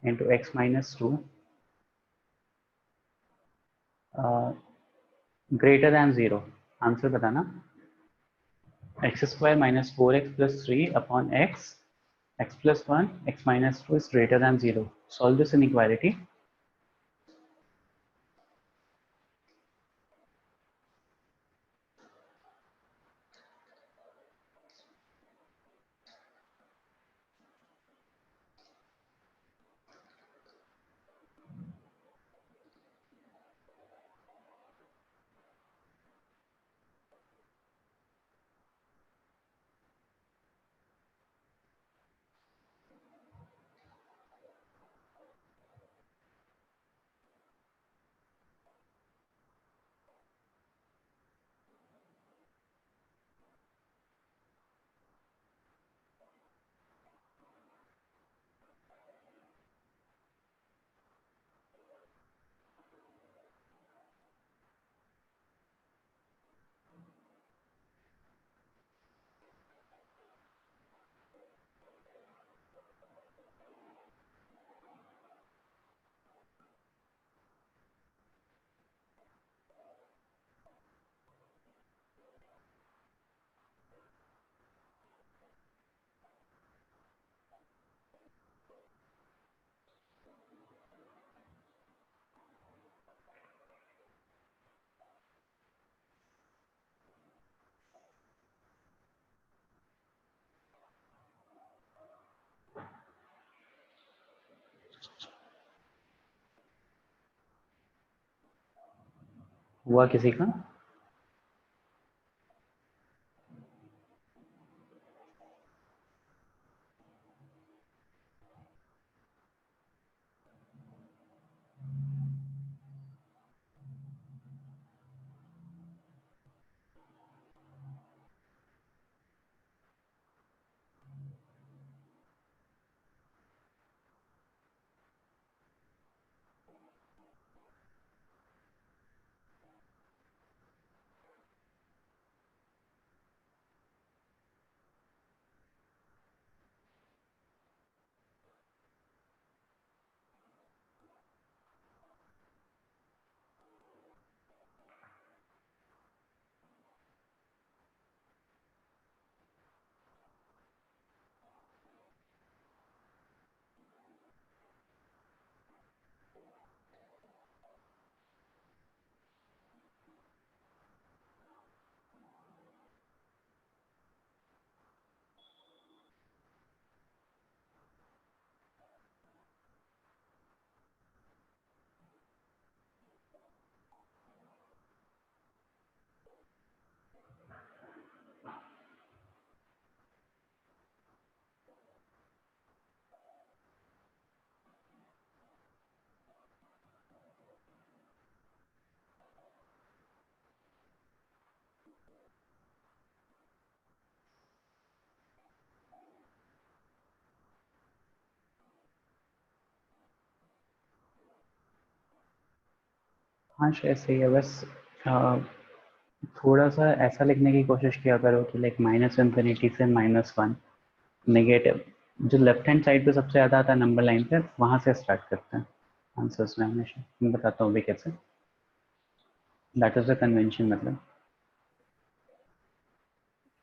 into x minus 2 greater than 0। Answer बताना। X square minus 4x plus 3 upon x plus 1 x minus 2 is greater than 0. Solve this inequality. हुआ किसी का? हाँ शायद सही है, बस अ, थोड़ा सा ऐसा लिखने की कोशिश किया करो कि लाइक माइनस इन्फिनिटी से -1 नेगेटिव, जो लेफ्ट हैंड साइड पे सबसे ज़्यादा आता है नंबर लाइन पे, वहाँ से स्टार्ट करते हैं आंसर्स में हमेशा। मैं बताता हूँ भी कैसे, दैट इज़ द कन्वेंशन मतलब।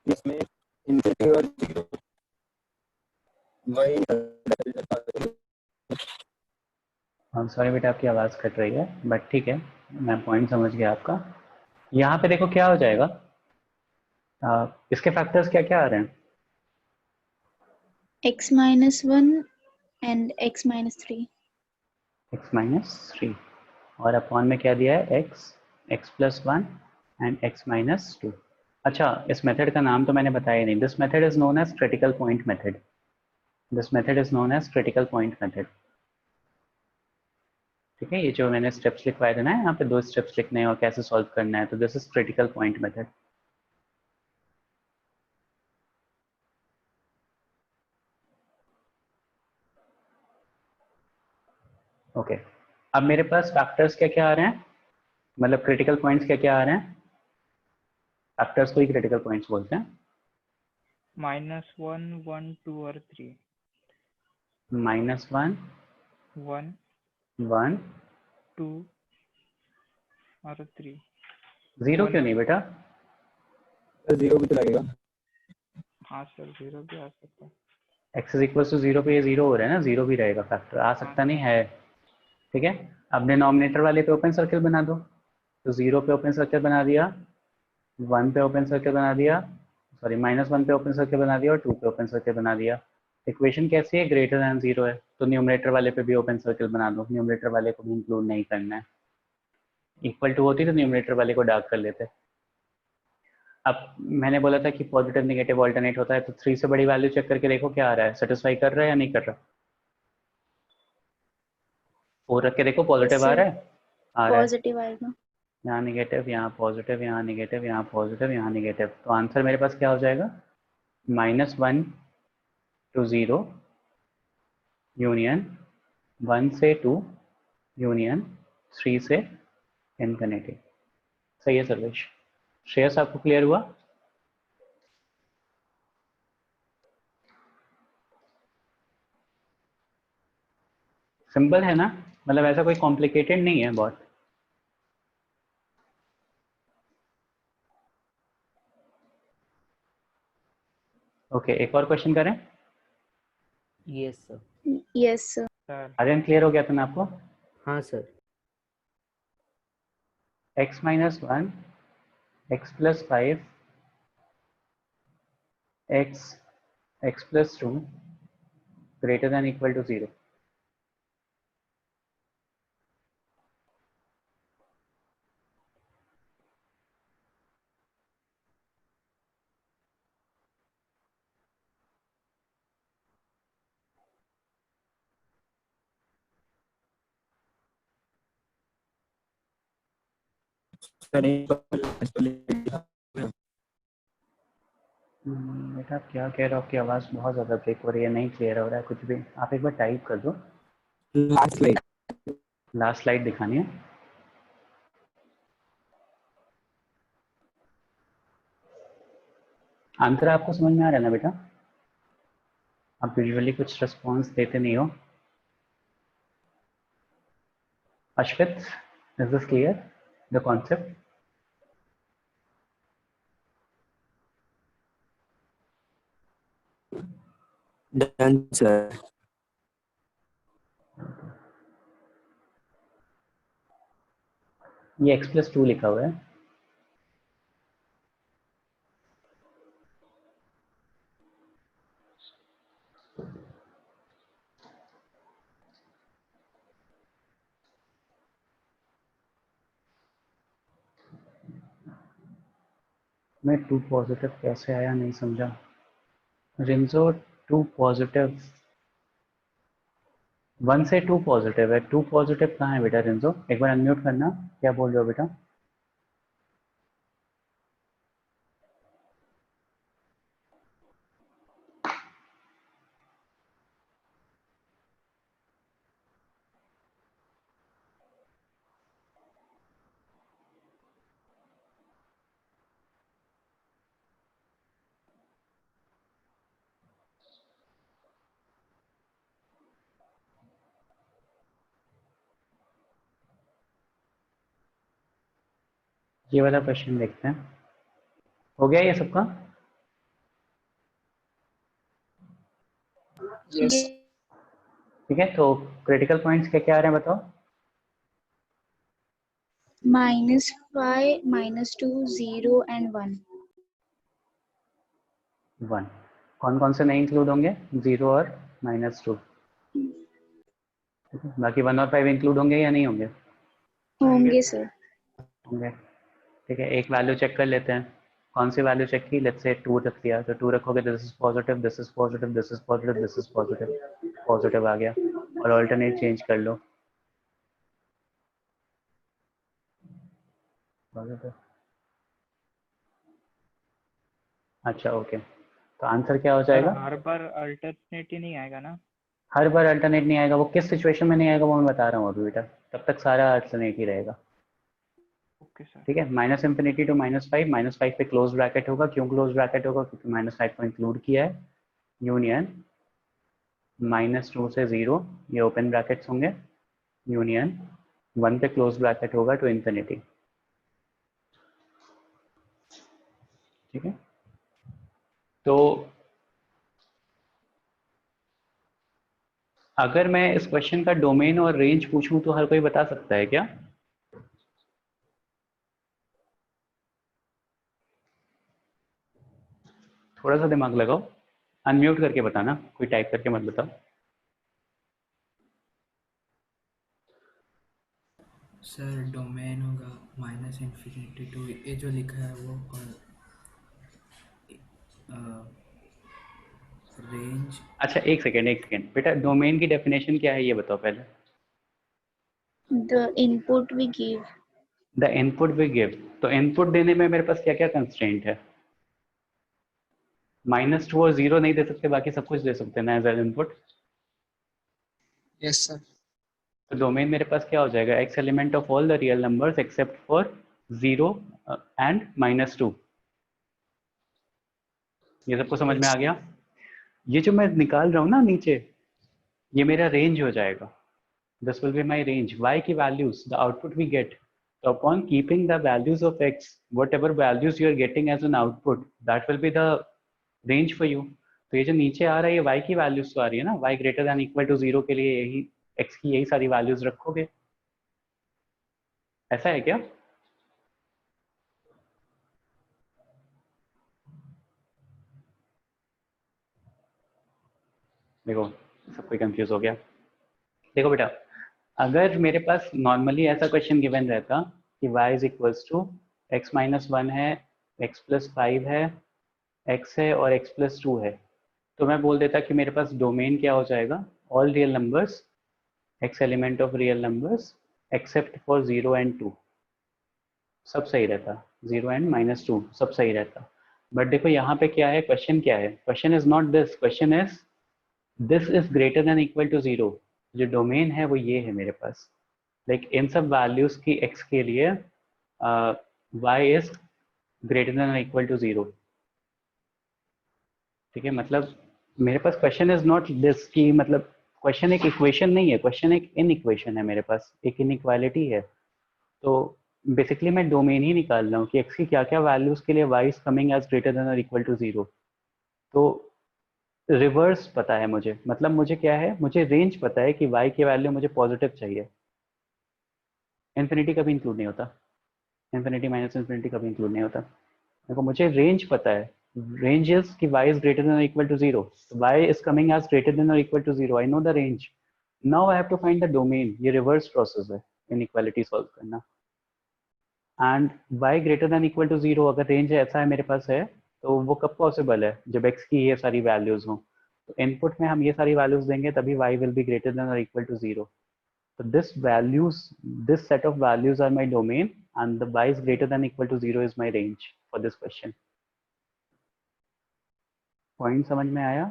इसमें इन्फिनिटी और जीरो वही सॉरी बेटा आपकी आवाज़ कट रही है, बट ठीक है, मैं पॉइंट समझ गया आपका। यहाँ पे देखो क्या हो जाएगा, इसके फैक्टर्स क्या क्या आ रहे हैं? x-1 and x-3। x-3 और अपॉन में क्या दिया है, x+1 एंड x-2। अच्छा, इस मेथड का नाम तो मैंने बताया नहीं। This method is known as critical point method. This method is known as critical point method. ठीक है, ये जो मैंने स्टेप्स लिखवाए थे ना, यहाँ पे 2 स्टेप्स लिखने हैं और कैसे सॉल्व करना है, तो this is critical point method. Okay, अब मेरे पास फैक्टर्स क्या क्या आ रहे हैं, मतलब क्रिटिकल पॉइंट्स क्या क्या आ रहे हैं। फैक्टर्स को ही क्रिटिकल पॉइंट्स बोलते हैं। -1, 1, 2 और 3। -1, 1, 1, 2 और 3। 0 1 क्यों नहीं बेटा? जीरो भी तो लगेगा। हाँ सर, 0 भी आ सकता है। x इज इक्वल टू 0 पे ये 0 हो रहा है ना, 0 भी रहेगा, फैक्टर आ हाँ सकता नहीं सर। है। ठीक है, अब डिनोमिनेटर वाले पे ओपन सर्कल बना दो, तो 0 पे ओपन सर्कल बना दिया, 1 पे ओपन सर्कल बना दिया, सॉरी -1 पे ओपन सर्कल बना दिया और 2 पे ओपन सर्कल बना दिया। इक्वेशन कैसी है, ग्रेटर दैन 0 है, तो न्यूमरेटर वाले पे भी ओपन सर्कल बना दो, न्यूमरेटर वाले को भी इंक्लूड नहीं करना है। इक्वल टू होती तो न्यूमरेटर वाले को डार्क कर लेते। अब मैंने बोला था कि पॉजिटिव नेगेटिव ऑल्टरनेट होता है, तो 3 से बड़ी वैल्यू चेक करके देखो क्या आ रहा है, सेटिस्फाई कर रहा है या नहीं कर रहा। 4 रख के देखो, पॉजिटिव आ इससे रहा है, आ रहा है। पॉजिटिव आएगा। यहाँ निगेटिव, यहाँ पॉजिटिव, यहाँ निगेटिव, यहाँ पॉजिटिव, यहाँ निगेटिव, तो आंसर मेरे पास क्या हो जाएगा, -1 to 0 यूनियन 1 से 2 यूनियन 3 से इन्फिनिटी। सही है सर्वेश। श्रेयस आपको क्लियर हुआ? सिंपल है ना, मतलब ऐसा कोई कॉम्प्लिकेटेड नहीं है बहुत। ओके, एक और क्वेश्चन करें। Yes sir. Yes sir. Sir Aryan clear हो गया था ना आपको? हाँ sir. x-1, x+5, x+2 greater than equal to 0। बेटा आप क्या कह रहे हो, आपकी आवाज़ बहुत ज़्यादा ब्रेक हो रही है, नहीं क्लियर हो रहा है कुछ भी। आप एक बार टाइप कर दो। Last slide. लास्ट स्लाइड दिखानी है। आंसर आपको समझ में आ रहा है ना बेटा? आप यूजुअली कुछ रिस्पॉन्स देते नहीं हो। Ashwit, is this clear the concept? Done sir. ये x+2 लिखा हुआ है। मैं 2 पॉजिटिव कैसे आया नहीं समझा। रिंजो 2 पॉजिटिव, 1 से 2 पॉजिटिव है, 2 पॉजिटिव कहाँ है बेटा रिंजो? एक बार अनम्यूट करना, क्या बोल रहे हो बेटा? ये वाला क्वेश्चन देखते हैं। हो गया ये सबका? Yes. ठीक है, तो क्रिटिकल पॉइंट्स क्या क्या आ रहे हैं बताओ। -5, -2, 0 and 1. 1 कौन कौन से नहीं इंक्लूड होंगे? 0 और -2। बाकी 1 और 5 इंक्लूड होंगे या नहीं होंगे? होंगे सर। होंगे। ठीक है, एक वैल्यू चेक कर लेते हैं। कौन सी वैल्यू चेक की? लेट्स से 2 रख दिया, तो 2 रखोगे, this is positive, this is positive, this is positive, this is positive, positive आ गया। और ऑल्टरनेट चेंज कर लो। पॉजिटिव। अच्छा ओके, तो आंसर क्या हो सर जाएगा? हर बार अल्टरनेट ही नहीं आएगा ना? हर बार अल्टरनेट नहीं आएगा, वो किस सिचुएशन में नहीं आएगा वो मैं बता रहा हूँ अभी बेटा, तब तक सारा अल्टरनेट ही रहेगा। Okay sir. ठीक है, -∞ to -5, -5 पे क्लोज ब्रैकेट होगा। क्यों क्लोज ब्रैकेट होगा? क्योंकि -5 को इंक्लूड किया है। यूनियन -2 से 0, ये ओपन ब्रैकेट्स होंगे। यूनियन 1 पे क्लोज ब्रैकेट होगा टू इन्फिनिटी। ठीक है, तो अगर मैं इस क्वेश्चन का डोमेन और रेंज पूछूं तो हर कोई बता सकता है क्या? थोड़ा सा दिमाग लगाओ, अनम्यूट करके बताना, कोई टाइप करके मत बताओ। सर डोमेन होगा -∞ टू, ये जो लिखा है वो, और रेंज। अच्छा एक सेकेंड बेटा, डोमेन की डेफिनेशन क्या है ये बताओ पहले। The input we give. The input we give. तो इनपुट देने में मेरे पास क्या क्या कंस्ट्रेंट है? -2 और 0 नहीं दे सकते, बाकी सब कुछ दे सकते हैं ना as an input. Yes, sir. तो डोमेन मेरे पास क्या हो जाएगा? X element of all the real numbers except for 0 and -2। ये सबको समझ में आ गया? ये जो मैं निकाल रहा हूँ ना नीचे, ये मेरा रेंज हो जाएगा। This will be my range. Y की values, the output we get. So upon keeping the values of x, whatever values you are getting as an output, that will be the range for you. तो ये जो नीचे आ रहा है ये y की values तो आ रही है ना, y greater than equal to 0 के लिए यही x की यही सारी वैल्यूज रखोगे। ऐसा है क्या? देखो सब कोई कंफ्यूज हो गया। देखो बेटा, अगर मेरे पास नॉर्मली ऐसा क्वेश्चन गिवन रहता कि y is equals to x-1 है, x+5 है, x है और x+2 है, तो मैं बोल देता कि मेरे पास डोमेन क्या हो जाएगा? All real numbers x element of real numbers except for 0 and 2। सब सही रहता, 0 एंड -2 सब सही रहता। बट देखो यहाँ पे क्या है, क्वेश्चन क्या है? Question is not this, question is this is greater than equal to 0। जो डोमेन है वो ये है मेरे पास। लाइक इन सब वैल्यूज की x के लिए y is greater than equal to 0। ठीक है, मतलब मेरे पास क्वेश्चन इज नॉट दिस की, मतलब क्वेश्चन एक इक्वेशन नहीं है, क्वेश्चन एक इन इक्वेशन है, मेरे पास एक इनइक्वालिटी है। तो बेसिकली मैं डोमेन ही निकाल रहा हूँ कि x की क्या क्या वैल्यूज के लिए y is coming as greater than और इक्वल टू 0। तो रिवर्स पता है मुझे, मतलब मुझे क्या है, मुझे रेंज पता है कि y की वैल्यू मुझे पॉजिटिव चाहिए। इन्फिनिटी कभी इंक्लूड नहीं होता, इन्फिनिटी माइनस इन्फिनिटी कभी इंक्लूड नहीं होता। देखो मुझे रेंज पता है, range is कि y is greater than or equal to 0. So y is coming as greater than or equal to 0. I know the range. Now I have to find the domain. ये reverse process है inequality solve करना। And y greater than equal to 0 अगर range ऐसा है मेरे पास है, तो वो कब possible है? जब x की ये सारी values हों। तो input में हम ये सारी values देंगे तभी y will be greater than or equal to 0. So this set of values are my domain, and the y is greater than equal to 0 is my range for this question. Point समझ में आया?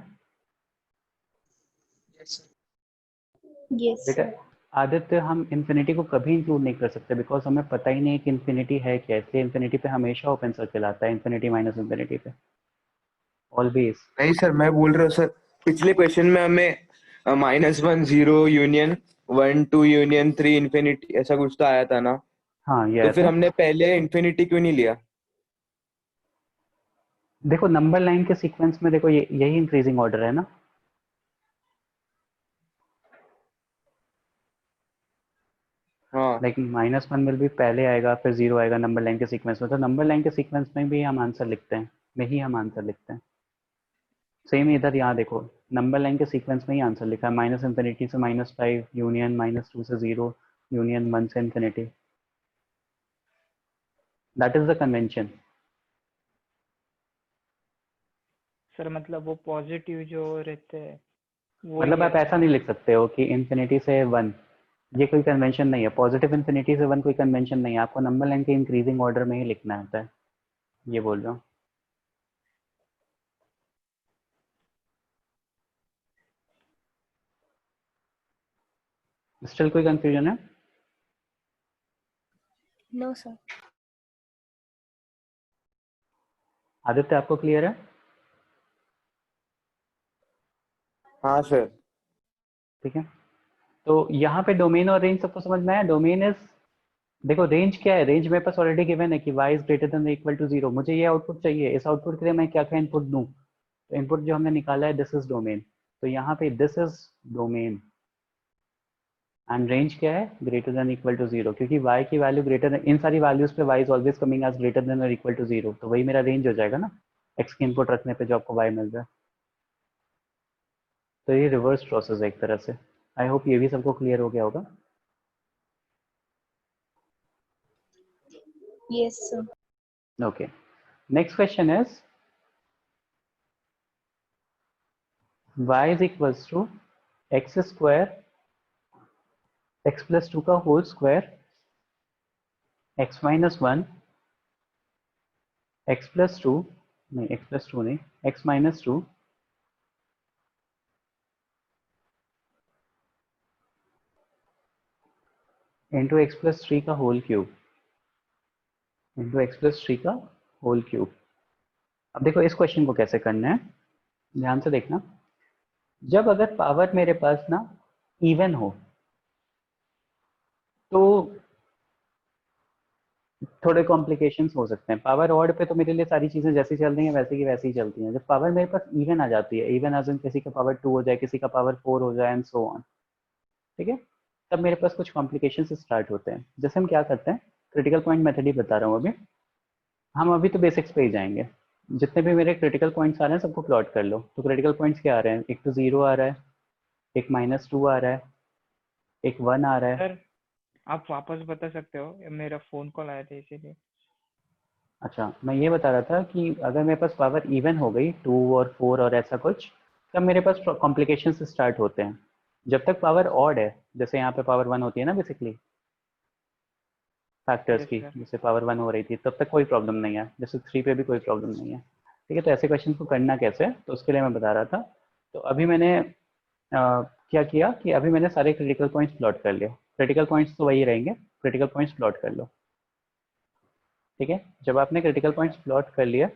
Yes, sir. Yes, बेटा sir. Aditya, हम infinity को कभी include नहीं कर सकते बिकॉज हमें पता ही नहीं कि इन्फिनिटी है क्या, इसलिए इन्फिनिटी पे हमेशा ओपन सर्कल आता है, इन्फिनिटी माइनस इन्फिनिटी पे ऑलवेज। नहीं सर, मैं बोल रहा हूँ सर, पिछले क्वेश्चन में हमें -1 0 यूनियन 1 2 यूनियन 3 इन्फिनिटी ऐसा कुछ तो आया था ना। हाँ ये तो ऐसे फिर हमने पहले इन्फिनिटी क्यों नहीं लिया? देखो नंबर लाइन के सीक्वेंस में देखो यही इंक्रीजिंग ऑर्डर है ना। हाँ लाइक -1 विल भी पहले आएगा फिर 0 आएगा नंबर लाइन के सीक्वेंस में, तो नंबर लाइन के सीक्वेंस में भी हम आंसर लिखते हैं, हम आंसर लिखते हैं। सेम इधर यहाँ देखो नंबर लाइन के सीक्वेंस में ही आंसर लिखा है, -∞ से -5 यूनियन -2 से 0 यूनियन 1 से infinity. That is the convention. Sir मतलब वो पॉजिटिव जो रहते हैं वो मतलब ही आप ऐसा नहीं लिख सकते हो कि इन्फिनिटी से 1, ये कोई कन्वेंशन नहीं है। पॉजिटिव इन्फिनिटी से 1 कोई कन्वेंशन नहीं है, आपको नंबर लाइन के इंक्रीजिंग ऑर्डर में ही लिखना होता है, ये बोल रहा हूँ। स्टिल कोई कंफ्यूजन है? No sir. आदित्य आपको क्लियर है? हाँ सर। ठीक है, तो यहाँ पे डोमेन और रेंज सबको समझ में आया। डोमेन इज, देखो रेंज क्या है, रेंज मेरे पास ऑलरेडी गिवन है कि y is greater than equal to 0। मुझे ये आउटपुट चाहिए, इस आउटपुट के लिए मैं क्या क्या इनपुट दूं, तो इनपुट जो हमने निकाला है दिस इज डोमेन, तो यहाँ पे this is domain and range क्या है, ग्रेटर देन इक्वल टू 0, क्योंकि y की वैल्यू ग्रेटर इन सारी वैल्यूज पे y is always coming as greater than और इक्वल टू 0, तो वही मेरा रेंज हो जाएगा ना x की इनपुट रखने पे जो आपको y मिल रहा है। तो ये रिवर्स प्रोसेस है एक तरह से। आई होप ये भी सबको क्लियर हो गया होगा। Yes sir. Okay. Next question is y is equals to x square x plus 2 का whole square x minus 1 x plus 2 नहीं x plus 2 नहीं x minus 2 into x plus 3 का whole cube into x plus 3 का whole cube. अब देखो इस question को कैसे करना है, ध्यान से देखना। जब अगर पावर मेरे पास ना इवन हो तो थोड़े कॉम्प्लिकेशंस हो सकते हैं। पावर ऑड पे तो मेरे लिए सारी चीजें जैसी चल रही हैं वैसे की वैसी ही चलती हैं। जब पावर मेरे पास इवन आ जाती है, इवन एज इन किसी का पावर 2 हो जाए, किसी का पावर 4 हो जाए एंड सो ऑन, ठीक है, तब मेरे पास कुछ कॉम्प्लिकेशन स्टार्ट होते हैं। जैसे हम क्या करते हैं, क्रिटिकल पॉइंट मेथड ही बता रहा हूँ अभी, हम अभी तो बेसिक्स पे ही जाएंगे। जितने भी मेरे क्रिटिकल पॉइंट्स आ रहे हैं सबको प्लॉट कर लो। तो क्रिटिकल पॉइंट्स क्या आ रहे हैं, एक तो 0 आ रहा है, एक -2 आ रहा है, एक 1 आ रहा है। सर आप वापस बता सकते हो, मेरा फोन कॉल आया था इसीलिए। अच्छा, मैं ये बता रहा था कि अगर मेरे पास पावर इवन हो गई 2 और 4 और ऐसा कुछ, तब मेरे पास कॉम्प्लिकेशन स्टार्ट होते हैं। जब तक पावर ऑड है, जैसे यहाँ पे पावर 1 होती है ना बेसिकली फैक्टर्स यस की, सर। जैसे पावर 1 हो रही थी, तब तक कोई प्रॉब्लम नहीं है। जैसे 3 पे भी कोई प्रॉब्लम नहीं है। ठीक है, तो ऐसे क्वेश्चन को करना कैसे है, तो उसके लिए मैं बता रहा था। तो अभी मैंने क्या किया कि अभी मैंने सारे क्रिटिकल पॉइंट्स प्लॉट कर लिए। क्रिटिकल पॉइंट्स तो वही रहेंगे, क्रिटिकल पॉइंट्स प्लॉट कर लो। ठीक है, जब आपने क्रिटिकल पॉइंट्स प्लॉट कर लिया,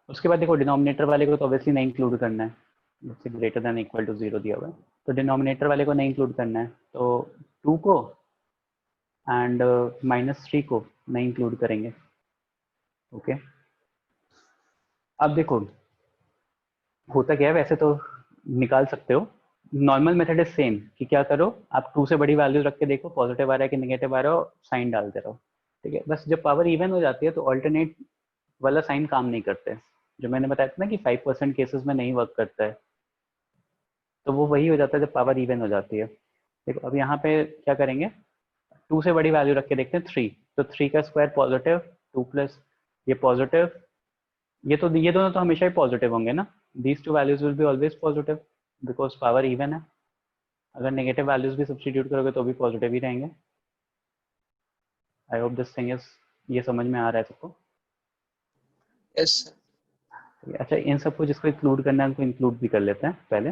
उसके बाद देखो डिनोमिनेटर वाले को तो ऑब्वियसली नहीं इंक्लूड करना है, जैसे ग्रेटर देन इक्वल टू 0 दिया हुआ है, तो डिनोमिनेटर वाले को नहीं इंक्लूड करना है। तो 2 को एंड -3 को नहीं इंक्लूड करेंगे। ओके, अब देखो होता क्या है, वैसे तो निकाल सकते हो। नॉर्मल मेथड इज सेम कि क्या करो, आप 2 से बड़ी वैल्यू रख के देखो पॉजिटिव आ रहा है कि नेगेटिव आ रहा है, साइन डालते रहो। ठीक है, बस जब पावर इवन हो जाती है तो ऑल्टरनेट वाला साइन काम नहीं करते। जो मैंने बताया था ना कि 5% केसेस में नहीं वर्क करता है, तो वो वही हो जाता है जब पावर इवन हो जाती है। देखो अब यहाँ पे क्या करेंगे, 2 से बड़ी वैल्यू रख के देखते हैं 3, तो 3 का स्क्वायर पॉजिटिव, 2 प्लस ये पॉजिटिव, ये दोनों तो हमेशा ही पॉजिटिव होंगे ना। These two values will be always positive because power even है। अगर नेगेटिव वैल्यूज भी सब्स्टिट्यूट करोगे तो भी पॉजिटिव ही रहेंगे। I hope this thing is, ये समझ में आ रहा है सबको? यस अच्छा, इन सबको जिसको इंक्लूड करना है उनको इंक्लूड भी कर लेते हैं पहले।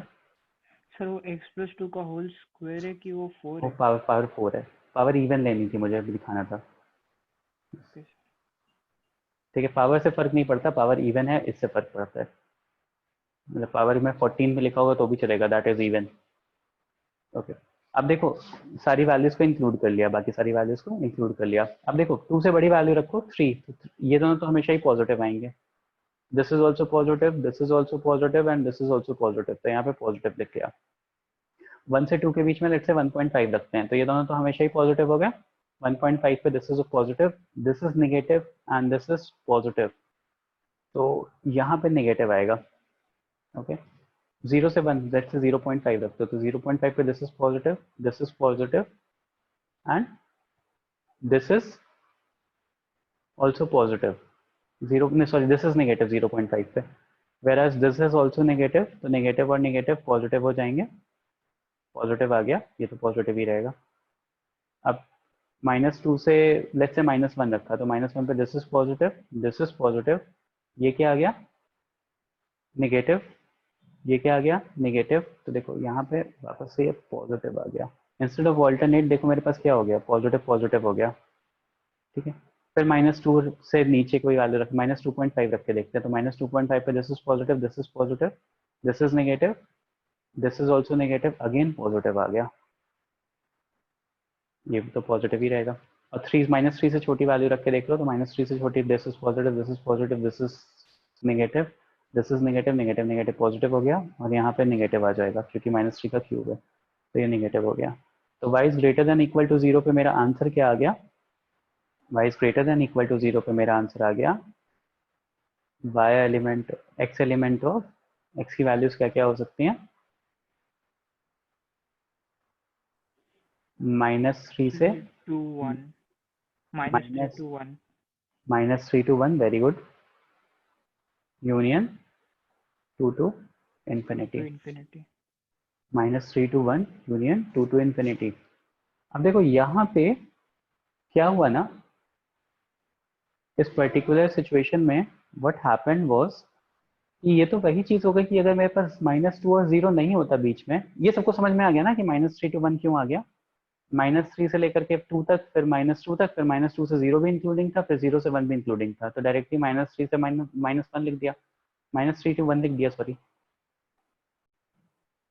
सर वो x+2 का होल स्क्वायर है कि वो 4 वो है? पावर 4 है, पावर इवन लेनी थी मुझे, अभी दिखाना था। Okay sir. ठीक है, पावर से फर्क नहीं पड़ता, पावर इवन है इससे फर्क पड़ता है। मतलब पावर में 14 में लिखा होगा तो भी चलेगा, दैट इज इवन। ओके, अब देखो सारी वैल्यूज को इंक्लूड कर लिया, बाकी सारी वैल्यूज को इंक्लूड कर लिया। अब देखो 2 से बड़ी वैल्यू रखो 3, तो ये दोनों तो हमेशा ही पॉजिटिव आएंगे। This is also positive, this is also positive and this is also positive, तो यहाँ पे पॉजिटिव लिख लिया। 1 से 2 के बीच में लेट्स से 1.5 रखते हैं, तो ये दोनों तो हमेशा ही पॉजिटिव हो गया। 1.5 पे this is positive, this is negative and this is positive, तो यहाँ पे नेगेटिव आएगा। ओके 0 से 1 लेट्स से 0.5 रखते हो, तो 0.5 पे this is positive and this is also positive. This is negative 0.5 पे, where as this is also negative, तो नेगेटिव और नेगेटिव पॉजिटिव हो जाएंगे। पॉजिटिव आ गया, ये तो पॉजिटिव ही रहेगा। अब -2 से लेट्स से -1 रखा, तो -1 पे दिस इज पॉजिटिव, ये क्या आ गया नेगेटिव, ये क्या आ गया नेगेटिव, तो देखो यहाँ पे वापस से ये पॉजिटिव आ गया। इंस्टेड ऑफ ऑल्टरनेट देखो मेरे पास क्या हो गया, पॉजिटिव हो गया। ठीक है, फिर -2 से नीचे कोई वैल्यू रख, -2.5 रख के देखते हैं, तो -2.5 पे this is positive, this is negative, this is also negative, again positive आ गया, ये भी तो पॉजिटिव ही रहेगा। और -3 से छोटी वैल्यू रख के देख लो, तो -3 से छोटी this is positive, this is negative, negative positive हो गया, और यहाँ पे नेगेटिव आ जाएगा क्योंकि -3 का क्यूब है, तो ये नेगेटिव हो गया। तो y is greater than equal to 0 पे मेरा आंसर क्या आ गया, y is greater than equal to 0 पे मेरा आंसर आ गया y element x element of x की वैल्यूज क्या क्या हो सकती हैं, -3 से 3 to 1 -3 minus to 1 -3 to 1, very good, union 2 to to infinity, infinity. -3 to 1 union 2 to infinity। अब देखो यहाँ पे क्या हुआ ना, इस पर्टिकुलर सिचुएशन में व्हाट हैपेंड वाज कि ये तो वही चीज हो गई कि अगर मेरे पास -2 और 0 नहीं होता बीच में, ये सबको समझ में आ गया ना कि -3 to 1 क्यों आ गया, -3 से लेकर के 2 तक, फिर -2 तक, फिर -2 से 0 भी इंक्लूडिंग था, फिर 0 से 1 भी इंक्लूडिंग था, तो डायरेक्टली -3 से -1 लिख दिया, -3 to 1 लिख दिया, सॉरी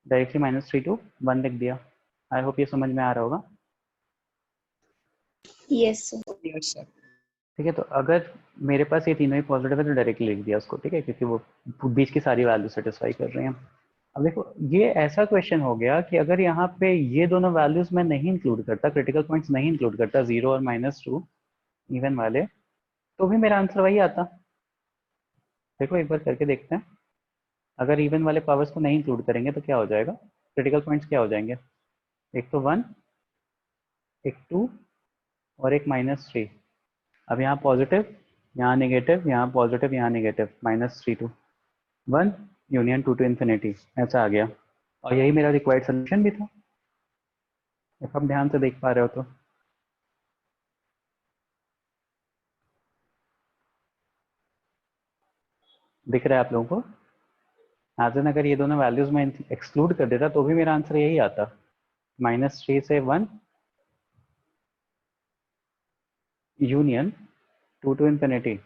डायरेक्टली -3 to 1 लिख दिया। आई होप ये समझ में आ रहा होगा। Yes, sir. ठीक है, तो अगर मेरे पास ये तीनों ही पॉजिटिव है तो डायरेक्टली लिख दिया उसको, ठीक है, क्योंकि वो बीच की सारी वैल्यू सेटिस्फाई कर रही हैं। अब देखो ये ऐसा क्वेश्चन हो गया कि अगर यहाँ पे ये दोनों वैल्यूज मैं नहीं इंक्लूड करता, क्रिटिकल पॉइंट्स नहीं इंक्लूड करता, 0 और -2 इवन वाले, तो भी मेरा आंसर वही आता। देखो एक बार करके देखते हैं, अगर इवन वाले पावर्स को नहीं इंक्लूड करेंगे तो क्या हो जाएगा, क्रिटिकल पॉइंट्स क्या हो जाएंगे, एक तो 1, एक 2 और एक -3। अब यहाँ पॉजिटिव, यहाँ नेगेटिव, यहाँ पॉजिटिव, यहाँ negative, -3 to 1 union 2 to infinity, ऐसा आ गया। और यही मेरा रिक्वायर्ड सोल्यूशन भी था, if आप ध्यान से देख पा रहे हो तो। दिख रहा है आप लोगों को, एज एन अगर ये दोनों वैल्यूज में एक्सक्लूड कर देता तो भी मेरा आंसर यही आता, -3 से 1 यूनियन 2 to infinity।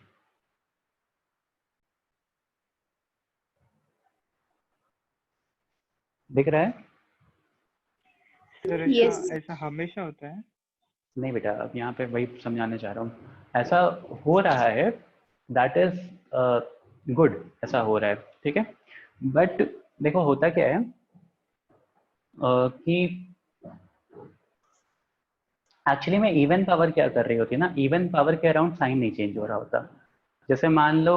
दिख रहा है? Sir Yes. ऐसा हमेशा होता है? नहीं बेटा, अब यहाँ पे वही समझाने चाह रहा हूँ, ऐसा हो रहा है, दैट इज गुड, ऐसा हो रहा है, ठीक है। बट देखो होता क्या है कि एक्चुअली में इवन पावर क्या कर रही होती है ना, इवन पावर के अराउंड साइन नहीं चेंज हो रहा होता। जैसे मान लो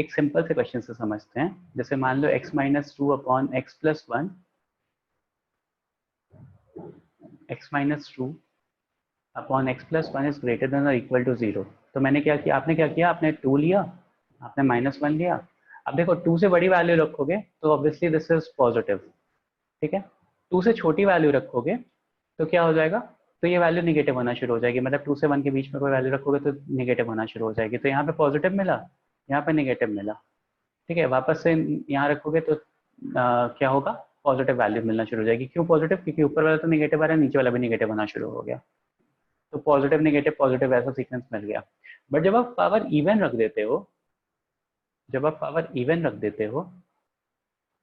एक सिंपल से क्वेश्चन से समझते हैं, जैसे मान लो x - 2 upon x + 1, x - 2 upon x + 1 is greater than और इक्वल टू 0। तो मैंने क्या किया, आपने क्या किया, आपने 2 लिया, आपने -1 लिया। अब देखो 2 से बड़ी वैल्यू रखोगे तो ऑब्वियसली दिस इज पॉजिटिव, ठीक है। 2 से छोटी वैल्यू रखोगे तो क्या हो जाएगा, तो ये वैल्यू निगेटिव होना शुरू हो जाएगी, मतलब 2 से 1 के बीच में कोई वैल्यू रखोगे तो निगेटिव होना शुरू हो जाएगी। तो यहाँ पे पॉजिटिव मिला, यहाँ पे निगेटिव मिला, ठीक है। वापस से यहाँ रखोगे तो क्या होगा, पॉजिटिव वैल्यू मिलना शुरू हो जाएगी। क्यों पॉजिटिव, क्योंकि ऊपर वाला तो निगेटिव आ रहा है, नीचे वाला भी निगेटिव होना शुरू हो गया, तो पॉजिटिव ऐसा सीक्वेंस मिल गया। बट जब आप पावर इवन रख देते हो,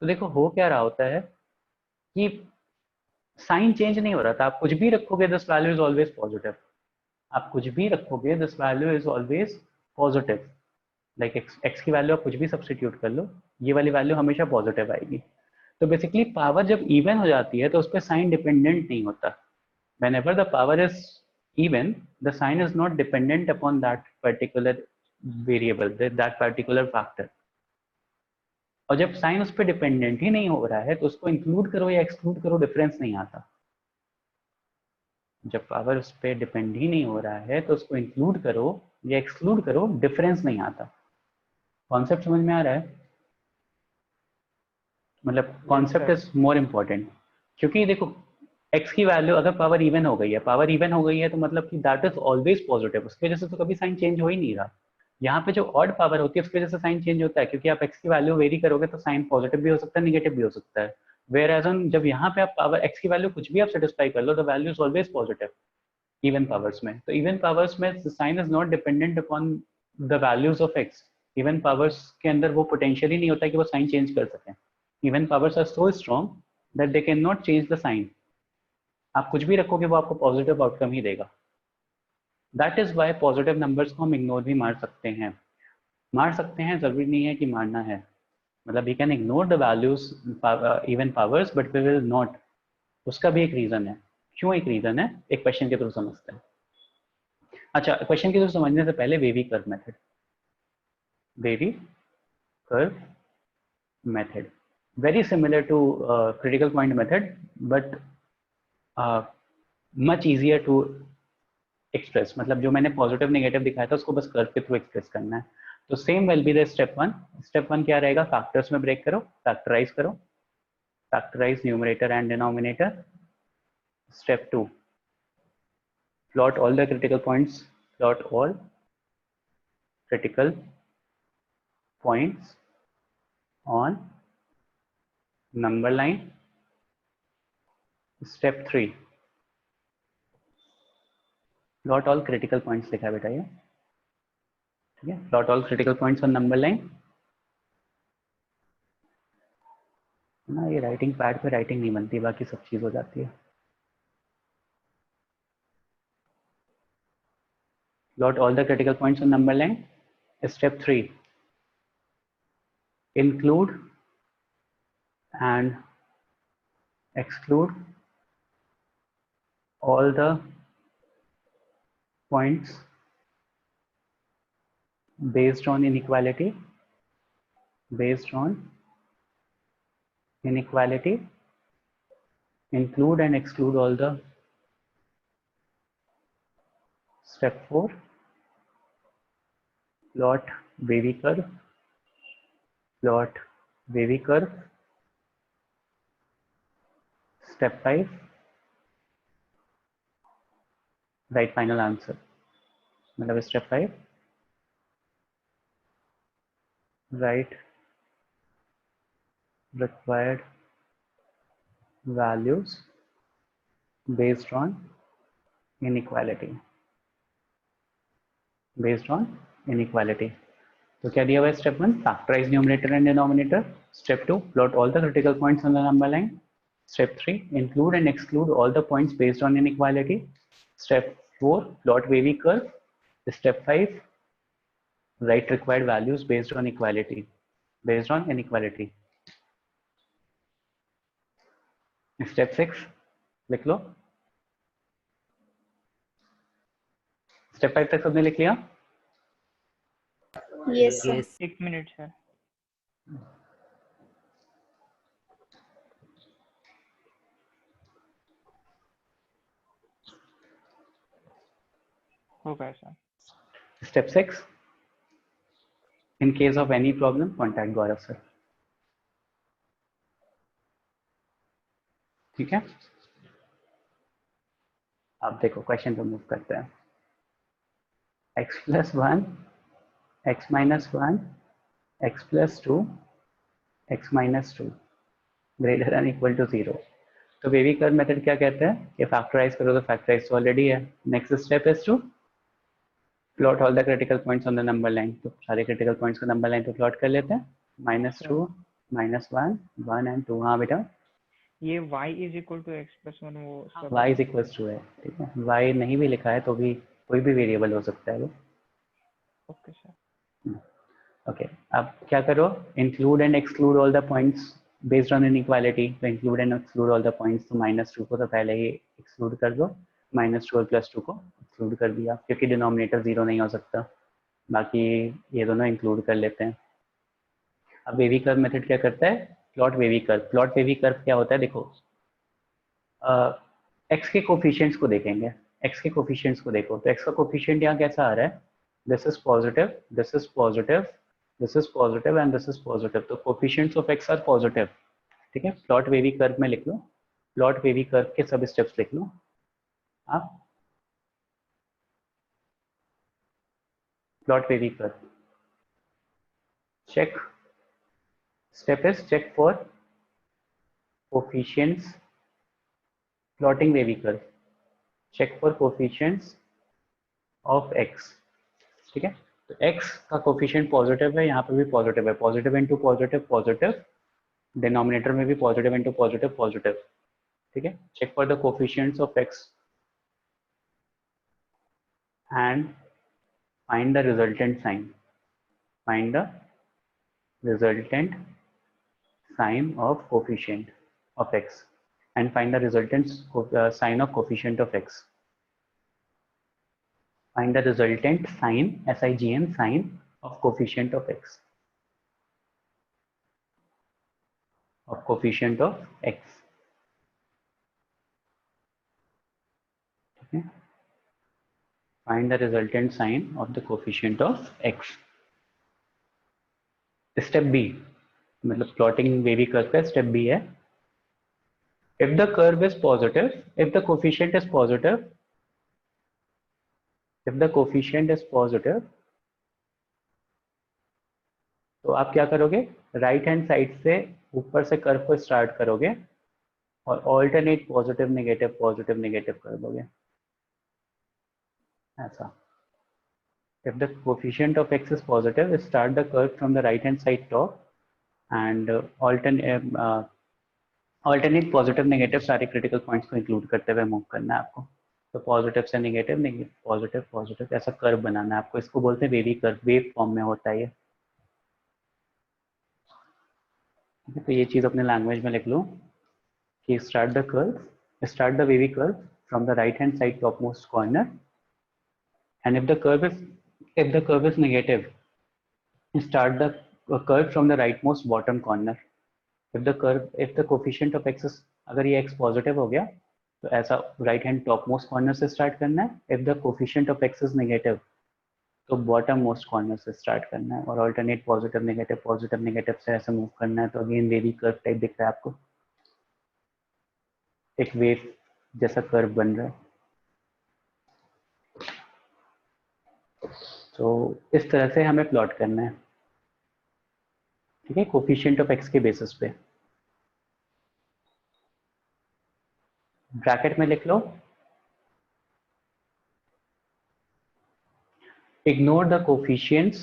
तो देखो हो क्या रहा होता है कि साइन चेंज नहीं हो रहा था, आप कुछ भी रखोगे this value is always positive, आप कुछ भी रखोगे this value is always positive, like x की वैल्यू आप कुछ भी सब्सटीट्यूट कर लो, ये वाली वैल्यू हमेशा पॉजिटिव आएगी। तो बेसिकली पावर जब इवन हो जाती है तो उस पर साइन डिपेंडेंट नहीं होता। whenever the power is even, the sign is not dependent upon that particular variable, that particular factor। और जब साइन उस पर डिपेंडेंट ही नहीं हो रहा है तो उसको इंक्लूड करो या एक्सक्लूड करो डिफरेंस नहीं आता। जब पावर उस पर डिपेंड ही नहीं हो रहा है तो उसको इंक्लूड करो या एक्सक्लूड करो डिफरेंस नहीं आता। कॉन्सेप्ट समझ में आ रहा है? मतलब कॉन्सेप्ट इज मोर इम्पोर्टेंट, क्योंकि देखो x की वैल्यू अगर पावर इवन हो गई है, पावर इवन हो गई है तो मतलब कि दैट इज ऑलवेज पॉजिटिव, उसकी वजह से तो कभी साइन चेंज हो ही नहीं रहा। यहाँ पे जो ऑड पावर होती है उसकी वजह से साइन चेंज होता है, क्योंकि आप x की वैल्यू वेरी करोगे तो साइन पॉजिटिव भी हो सकता है, निगेटिव भी हो सकता है। वेयर एज ऑन जब यहाँ पे आप पावर x की वैल्यू कुछ भी आप सेटिस्फाई कर लो, the value is always positive even powers में। तो इवन पावर्स में sign is not dependent upon the values of x। इवन पावर्स के अंदर वो पोटेंशियल ही नहीं होता कि वो साइन चेंज कर सकें। Even powers are so strong that they can not change the sign. आप कुछ भी रखोगे वो आपको पॉजिटिव आउटकम ही देगा। That is why positive numbers को हम इग्नोर भी मार सकते हैं, जरूरी नहीं है कि मारना है। मतलब we can ignore the values even powers but we will not. उसका भी एक रीजन है। क्यों एक रीजन है, एक क्वेश्चन के थ्रू समझते हैं। अच्छा, क्वेश्चन के थ्रू समझने से पहले wavy curve method, wavy curve method very similar to critical point method but much easier to express। मतलब जो मैंने पॉजिटिव नेगेटिव दिखाया था उसको बस कर्व के थ्रू एक्सप्रेस करना है। तो same will be the step one. Step one क्या रहेगा, फैक्टर्स में ब्रेक करो, फैक्टराइज करो, factorize numerator and denominator. Step two, plot all the critical points, plot all critical points on number line। step 3, plot all critical points लिखा है बेटा ये, ठीक है। plot all critical points on number line ना, ये writing pad पे writing नहीं बनती, बाकी सब चीज हो जाती है। plot all the critical points on number line। step 3, include and exclude all the points based on inequality, include and exclude all the। step 4, plot wavy curve, step 5, write final answer। मतलब step 5, write required values based on inequality। तो क्या दिया हुआ है step 1, factorise numerator and denominator. Step 2, plot all the critical points on the number line. Step 3, include and exclude all the points based on inequality. Step 4, plot wavy curve. Step 5, write required values based on inequality. Step 6 लिख लो। Step 5 तक सबने लिख लिया? Yes, sir. Yes. एक minute sir. हो गया sir. Step 6, in case of any problem, contact Gaurav sir। ठीक है, अब देखो क्वेश्चन को मूव करते हैं। x plus 1, x minus 1, x plus 2, x minus 2 greater than equal to 0। तो वेवी कर्व मेथड क्या कहते हैं कि फैक्टराइज करो, तो फैक्टराइज तो ऑलरेडी है। Next step is to plot all the critical points on the number line. तो सारे क्रिटिकल पॉइंट्स को नंबर लाइन पे प्लॉट कर लेते हैं। -2, -1, 1 एंड 2। हाँ बेटा, ये y is equal to x plus one वो सब y इज इक्वल टू है, ठीक है। y नहीं भी लिखा है तो भी कोई भी वेरिएबल हो सकता है वो। Okay sir. ओके, अब क्या करो, include and exclude all the points based on inequality. तो include and exclude all the points, तो -2 को तो पहले ही एक्सक्लूड कर दो, -2 और +2 को एक्सक्लूड कर दिया क्योंकि डिनोमिनेटर 0 नहीं हो सकता। बाकी ये दोनों इंक्लूड कर लेते हैं। अब वेवी कर्व मेथड क्या करता है, plot wavy curve. Plot wavy curve क्या होता है, देखो एक्स के कोफिशिएंट्स को देखेंगे, एक्स के कोफिशिएंट्स को देखो, तो एक्स का कोफिशिएंट यहाँ कैसा आ रहा है, this is positive, this is positive, this is positive and this is positive, तो coefficients of x are positive, ठीक है। प्लॉट वेवी कर्व में लिख लो, प्लॉट वेवी कर्व के सब स्टेप्स लिख लो आप। Plot wavy curve, check, step is check for coefficients, plotting wavy curve, check for coefficients of x, ठीक है। तो x का कोफिशिएंट पॉजिटिव है, यहाँ पे भी पॉजिटिव है, positive into positive positive, denominator में भी पॉजिटिव इंटू पॉजिटिव पॉजिटिव, ठीक है। Check for the coefficients of x and find the resultant sign, find the resultant sign of coefficient of x and find the resultant sign of coefficient of x. Find the resultant sign, SIGN, sign of coefficient of x, of coefficient of x. Okay. Find the resultant sign of the coefficient of x. Step B, मतलब plotting wavy curve का step B है, if the curve is positive, if the coefficient is positive, if the coefficient is positive, तो आप क्या करोगे, right hand side से ऊपर से कर्व को स्टार्ट करोगे और ऑल्टरनेट पॉजिटिव नेगेटिव कर दोगे, ऐसा। If the coefficient of x is positive, start the curve from the right hand side top and alternate positive negative सारे क्रिटिकल पॉइंट्स को इंक्लूड करते हुए मूव करना है आपको। तो पॉजिटिव से नेगेटिव, पॉजिटिव पॉजिटिव, ऐसा कर्व बनाना है आपको। इसको बोलते हैं वेवी कर्व, वेव फॉर्म में होता है ये। तो ये चीज अपने लैंग्वेज में लिख लो कि start the curve, start the wavy curve from the right hand side top most corner and if the curve is negative, start the curve from the rightmost bottom corner. if the coefficient of x is, अगर ये x positive हो गया तो ऐसा right hand top most corner से start करना है। if the coefficient of x is negative, तो बॉटम मोस्ट कॉर्नर से स्टार्ट करना है और ऑल्टरनेट पॉजिटिव नेगेटिव से ऐसे मूव करना है। तो अगेन वेवी कर्व टाइप दिख रहा है आपको, एक वेव जैसा कर्व बन रहा है। तो इस तरह से हमें प्लॉट करना है, ठीक है, कोफिशिएंट ऑफ एक्स के बेसिस पे। ब्रैकेट में लिख लो, ignore the coefficients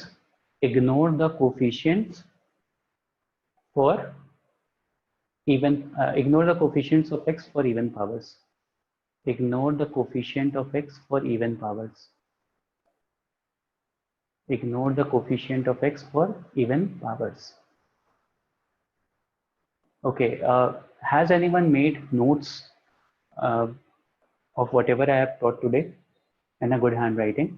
for even, ignore the coefficients of x for even powers, ignore the coefficient of x for even powers, ignore the coefficient of x for even powers. Okay, has anyone made notes of whatever I have taught today in a good handwriting?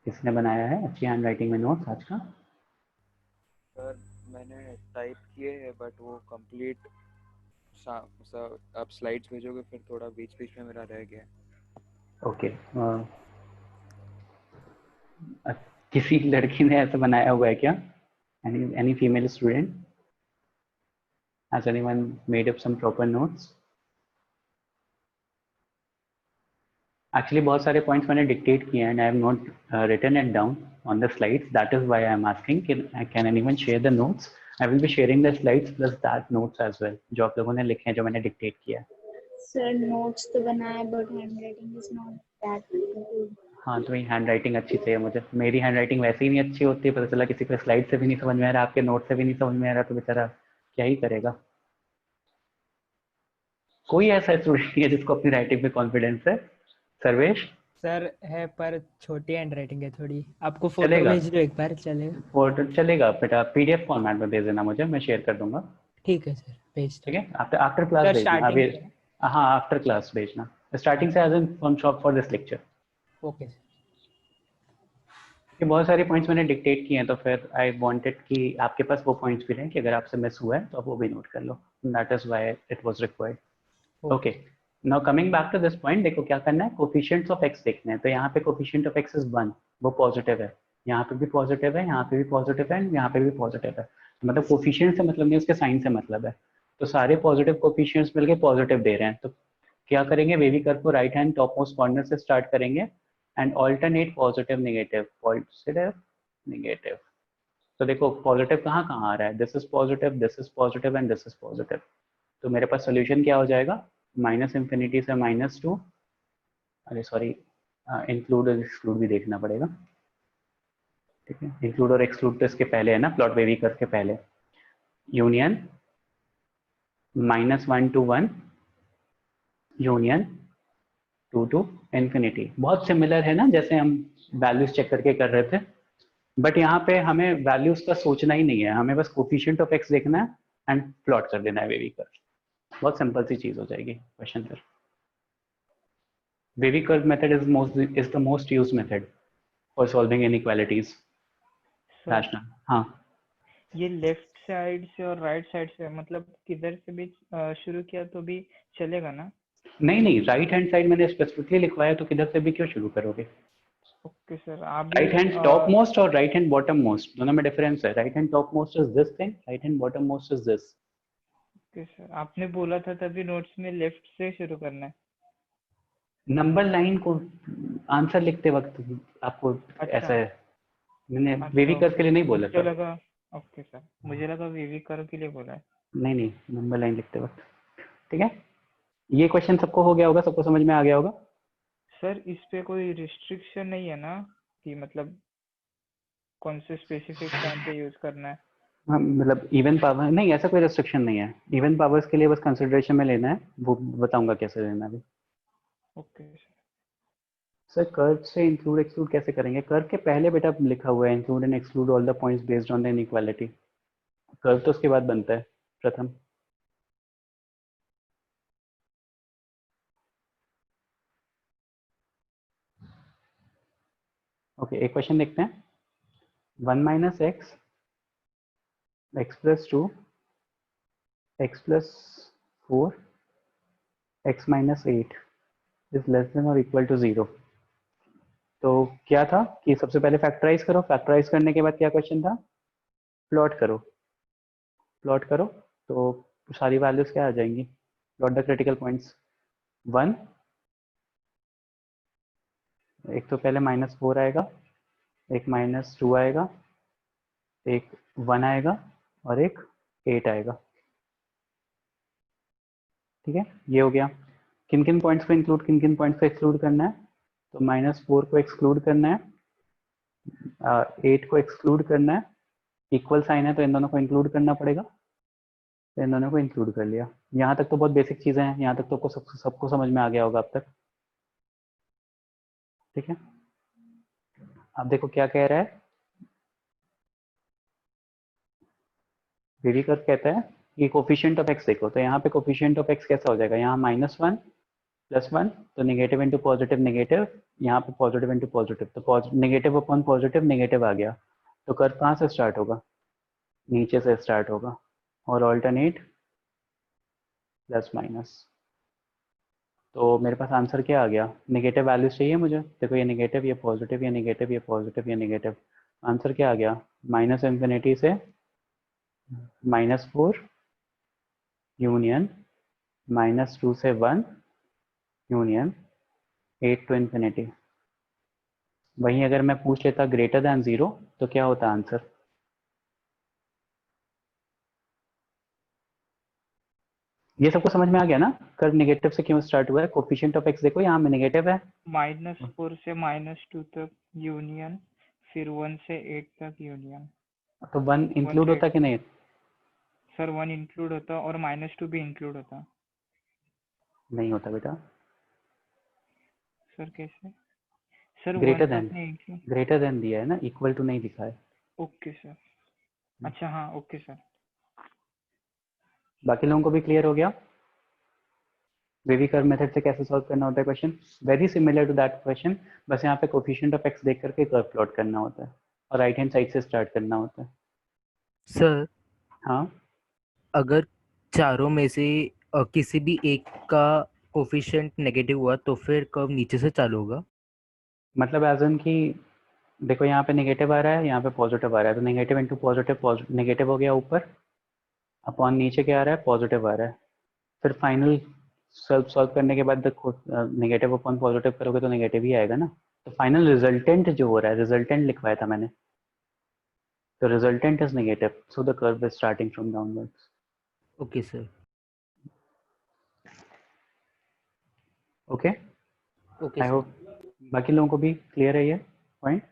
किसने बनाया है अच्छी handwriting में notes आज का? Sir मैंने type किए हैं बट वो कंप्लीट, आप स्लाइड्स भेजोगे फिर थोड़ा बीच बीच में मेरा रह गया। ओके, किसी लड़की ने ऐसा बनाया हुआ है क्या? Any female student? Has anyone made up some proper notes? Actually बहुत सारे पॉइंट्स मैंने डिक्टेट किए हैं and I have not written it down on the slides. That is why I am asking, can anyone share the notes? I will be sharing the slides plus that notes as well, जो आप लोगों ने लिखे हैं, जो मैंने dictate किया है। Sir, notes तो बनाए but handwriting is not that good. हाँ, तो हैंड राइटिंग अच्छी चाहिए मुझे। मेरी हैंड राइटिंग वैसे ही नहीं अच्छी होती, पता चला किसी को स्लाइड से भी नहीं समझ में आ रहा, आपके नोट से भी नहीं समझ में आ रहा, तो बेचारा क्या ही करेगा। कोई ऐसा स्टूडेंट नहीं है जिसको अपनी राइटिंग पे कॉन्फिडेंस है। सर्वेश? सर है पर छोटी हैंड राइटिंग है थोड़ी, आपको फोटो चलेगा, भेज दो एक बार, चलेगा? फोटो चलेगा बेटा, पीडीएफ फॉर्मेट में भेज देना मुझे, मैं शेयर कर दूंगा। ठीक है सर, भेज ठीक दो। है, आफ्टर आफ्टर क्लास सर भेजना अभी। स्टार्टिंग से? हाँ, आफ्टर क्लास भेजना, स्टार्टिंग से as an from shop for this lecture. Okay sir. ये बहुत सारे पॉइंट्स मैंने डिक्टेट किए हैं, तो फिर आई वांटेड कि आपके पास वो पॉइंट्स भी रहें कि अगर आपसे मिस हुआ है तो आप वो भी नोट कर लो। That is why it was required. Okay, now coming back to this point, देखो क्या करना है, कोफिशिएंट्स ऑफ एक्स देखने हैं। तो यहाँ पे कोफिशिएंट ऑफ एक्स इज 1, वो पॉजिटिव है, यहाँ पे भी पॉजिटिव है, यहाँ पे भी पॉजिटिव है, यहाँ पे भी पॉजिटिव है। मतलब कोफिशिएंट से मतलब नहीं, उसके साइन से मतलब है। तो सारे पॉजिटिव कोफिशिएंट्स मिलके पॉजिटिव दे रहे हैं, तो क्या करेंगे, वेवी कर्व को right hand top most corner से स्टार्ट करेंगे and alternate positive negative, positive negative. तो देखो पॉजिटिव कहाँ कहाँ आ रहा है, this is positive, this is positive and this is positive. तो मेरे पास सोल्यूशन क्या हो जाएगा, माइनस इंफिनिटी से -2, अरे सॉरी, इंक्लूड और एक्सक्लूड भी देखना पड़ेगा। ठीक है, इंक्लूड और एक्सक्लूड तो इसके पहले है ना, प्लॉट वेवी कर्व के पहले। Union -1 to 1, union 2 to infinity. बहुत सिमिलर है ना, जैसे हम वैल्यूज चेक करके कर रहे थे, बट यहाँ पे हमें वैल्यूज का सोचना ही नहीं है, हमें बस कोफिशिएंट ऑफ एक्स देखना है एंड प्लॉट कर देना है वेवी कर्व। बहुत सिंपल सी चीज हो जाएगी क्वेश्चन फिर। Wavy curve method is the most used method for solving inequalities. Sir Rational, हाँ। ये लेफ्ट साइड से और राइट साइड से, मतलब किधर से भी शुरू किया तो भी चलेगा ना? नहीं नहीं, राइट हैंड साइड मैंने स्पेसिफिकली लिखवाया, तो किधर से भी क्यों शुरू करोगे। ओके सर, आप भी राइट हैंड टॉप मोस्ट और राइट हैंड बॉटम मोस्ट दोनों में डिफरेंस है। Right hand top most is this thing, right hand bottom most is this. Okay sir, आपने बोला था तभी नोट्स में लेफ्ट से शुरू करना है। नंबर लाइन को आंसर लिखते वक्त आपको अच्छा ऐसा है, मैंने वेवी अच्छा, कर्व के लिए नहीं बोला मुझे था। लगा, ओके सर, मुझे लगा वीवी कर्व के लिए बोला है। नहीं नहीं, नंबर लाइन लिखते वक्त। ठीक है, ये क्वेश्चन सबको हो गया होगा, सबको समझ में आ गया होगा। सर इस पे कोई रिस्ट्रिक्शन नहीं है ना, कि मतलब कौन से स्पेसिफिक टाइम पे यूज करना है? हाँ, मतलब इवन पावर नहीं, ऐसा कोई रेस्ट्रिक्शन नहीं है। इवन पावर्स के लिए बस कंसिडरेशन में लेना है, वो बताऊंगा कैसे लेना है अभी। Okay sir. सर कर्व से इंक्लूड एक्सक्लूड कैसे करेंगे, कर्व के पहले बेटा लिखा हुआ है include and exclude all the points based on the inequality. Curve तो उसके बाद बनता है प्रथम। ओके, एक क्वेश्चन देखते हैं। 1 - x, x+2, x+4, x-8 is less than और इक्वल टू 0। तो क्या था कि सबसे पहले फैक्टराइज करो, फैक्टराइज करने के बाद क्या क्वेश्चन था, प्लॉट करो। प्लॉट करो तो सारी वैल्यूज क्या आ जाएंगी, प्लॉट द क्रिटिकल पॉइंट्स। 1, एक तो पहले -4 आएगा, एक -2 आएगा, एक 1 आएगा और एक 8 आएगा। ठीक है, ये हो गया। किन किन पॉइंट्स को इंक्लूड, किन किन पॉइंट्स को एक्सक्लूड करना है, तो -4 को एक्सक्लूड करना है, 8 को एक्सक्लूड करना है, इक्वल साइन है तो इन दोनों को इंक्लूड करना पड़ेगा, तो इन दोनों को इंक्लूड कर लिया। यहाँ तक तो बहुत बेसिक चीजें हैं, यहाँ तक तो सबको समझ में आ गया होगा अब तक। ठीक है, अब देखो क्या कह रहा है, वेवी कर्व कहता है कि कोफिशिएंट ऑफ एक्स देखो, तो यहाँ पे कोफिशिएंट ऑफ एक्स कैसा हो जाएगा, यहाँ -1 +1, तो नेगेटिव इंटू पॉजिटिव नेगेटिव, यहाँ पे पॉजिटिव इंटू पॉजिटिव, तो नेगेटिव अपॉन पॉजिटिव नेगेटिव आ गया। तो कर्व कहाँ से स्टार्ट होगा, नीचे से स्टार्ट होगा और ऑल्टरनेट प्लस माइनस। तो मेरे पास आंसर क्या आ गया, नेगेटिव वैल्यूज चाहिए मुझे, देखो ये नेगेटिव, ये पॉजिटिव, ये नेगेटिव, ये पॉजिटिव, ये नेगेटिव। आंसर क्या आ गया, -इंफिनिटी से -4 यूनियन -2 से 1 यूनियन 8 to इंफिनिटी। वहीं अगर मैं पूछ लेता ग्रेटर दैन 0 तो क्या होता आंसर, ये सबको समझ में आ गया ना, कर्व नेगेटिव से क्यों स्टार्ट हुआ है? कोफिशिएंट ऑफ एक्स देखो यहाँ में नेगेटिव है, -4 से -2 तक यूनियन, फिर 1 से 8 तक यूनियन। तो 1 इंक्लूड से होता कि नहीं? सर 1 इंक्लूड होता और -2 भी इंक्लूड होता। नहीं होता बेटा, सर कैसे? सर 1 ग्रेटर तो देन, आपने इंक्लूड। ग्रेटर देन दिया है ना, इक्वल टू नहीं दिखा है। ओके सर, अच्छा हाँ ओके सर। बाकी लोगों को भी क्लियर हो गया वेवी कर्व मेथड से कैसे सॉल्व करना होता है question? Very similar to that question, बस यहाँ पे कोफिशिएंट ऑफ एक्स देख करके कर्व प्लॉट करना होता है और राइट हैंड साइड से स्टार्ट करना होता है। सर हाँ, अगर चारों में से किसी भी एक का कोफिशिएंट नेगेटिव हुआ तो फिर कर्व नीचे से चालू होगा? मतलब एज इन कि देखो यहाँ पे नेगेटिव आ रहा है, यहाँ पे पॉजिटिव आ रहा है, तो नेगेटिव इंटू पॉजिटिव, नेगेटिव हो गया ऊपर, अपॉन नीचे क्या आ रहा है? पॉजिटिव आ रहा है। फिर फाइनल सॉल्व करने के बाद देखो नेगेटिव अपॉन पॉजिटिव करोगे तो नेगेटिव ही आएगा ना, तो फाइनल रिजल्टेंट जो हो रहा है, रिजल्टेंट लिखवाया था मैंने, तो resultant is negative, so the curve is starting from downwards. Okay sir. Okay, okay I sir. Hope बाकी लोगों को भी क्लियर है ये पॉइंट।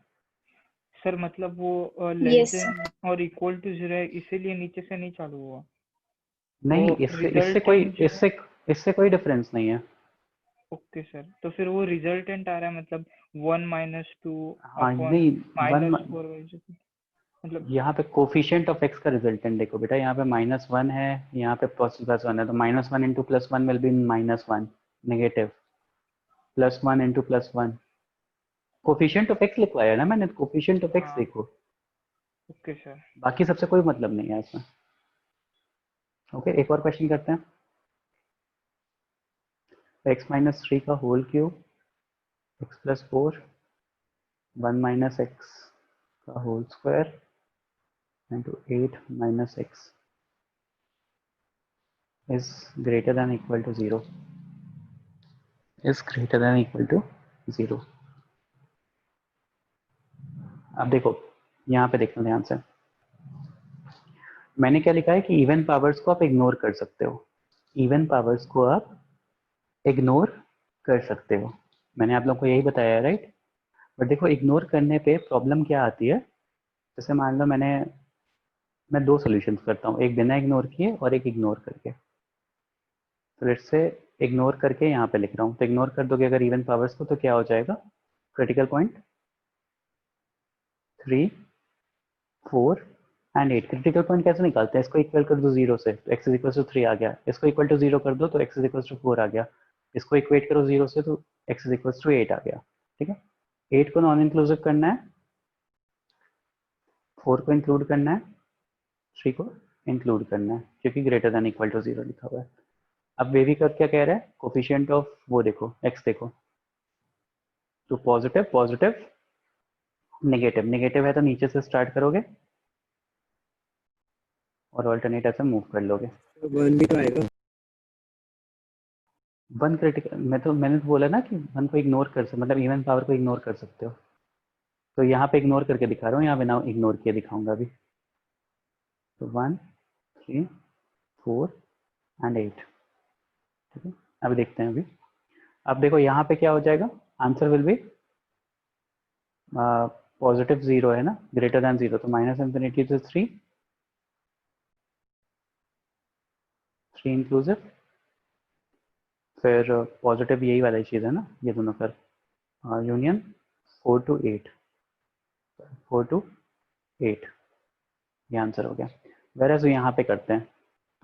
सर मतलब वो Yes, लेस sir. देन और इक्वल टू 0 है, इसीलिए नीचे से नहीं चालू हुआ। नहीं, वो इससे इससे कोई डिफरेंस नहीं है। ओके सर, तो फिर वो रिजल्टेंट आ रहा है मतलब 1 -2 हाँ अपॉन नहीं, वन -4 मतलब। यहाँ पे कोफिशिएंट ऑफ एक्स का रिजल्टेंट देखो बेटा, यहाँ पे -1 है, यहाँ पे +1 है, तो -1 into +1 will B -1 negative, +1 into +1, coefficient of x लिखवाया है ना मैंने, कोफिशिएंट ऑफ एक्स हाँ देखो, ओके सर। बाकी सबसे कोई मतलब नहीं है इसमें। ओके, एक और क्वेश्चन करते हैं। x-3 का होल क्यूब, x+4, 1 - x का whole square into 8 - x is greater than equal to 0, is greater than equal to 0। अब देखो यहाँ पे देखना ध्यान से, मैंने क्या लिखा है कि इवन पावर्स को आप इग्नोर कर सकते हो, इवन पावर्स को आप इग्नोर कर सकते हो, मैंने आप लोगों को यही बताया है, राइट? बट देखो इग्नोर करने पे प्रॉब्लम क्या आती है, जैसे मान लो मैं 2 सॉल्यूशंस करता हूँ, एक बिना इग्नोर किए और एक इग्नोर करके, तो लेट्स से इग्नोर करके यहाँ पे लिख रहा हूँ, तो इग्नोर कर दोगे अगर इवन पावर्स को तो क्या हो जाएगा? Critical point 3, 4 and 8। Critical point कैसे निकालते हैं? इसको इक्वल कर दो 0 से तो x इक्वल टू 3 आ गया, इसको इक्वल टू 0 कर दो तो x इक्वल टू 4 आ गया, इसको इक्वेट करो 0 से तो x इक्वल टू 8 आ गया। ठीक है, 8 को नॉन इंक्लूसिव करना है, 4 को इंक्लूड करना है, 3 को इंक्लूड करना है, क्योंकि ग्रेटर देन इक्वल टू 0 लिखा हुआ है। अब वेवी कर्व क्या कह रहा है? कोफिशिएंट ऑफ वो देखो x देखो, तो पॉजिटिव पॉजिटिव नेगेटिव, नेगेटिव है तो नीचे से स्टार्ट करोगे और ऑल्टरनेट ऐसे मूव कर लोगे। 1 भी तो आएगा। 1 क्रिटिकल, मैंने तो बोला ना कि 1 को इग्नोर कर सकते, मतलब इवन पावर को इग्नोर कर सकते हो, तो यहाँ पे इग्नोर करके दिखा रहा हूँ, यहाँ बिना इग्नोर किए दिखाऊंगा अभी। तो 1, 3, 4 एंड 8। ठीक है, अभी देखते हैं। अभी अब देखो यहाँ पे क्या हो जाएगा, आंसर विल बी पॉजिटिव 0 है ना, ग्रेटर देन 0, तो -∞ to 3 इंक्लूसिव, फिर पॉजिटिव यही वाली चीज़ है ना, ये दोनों कर यूनियन 4 to 8, 4 to 8, ये आंसर हो गया। वेरएज यहाँ पे करते हैं,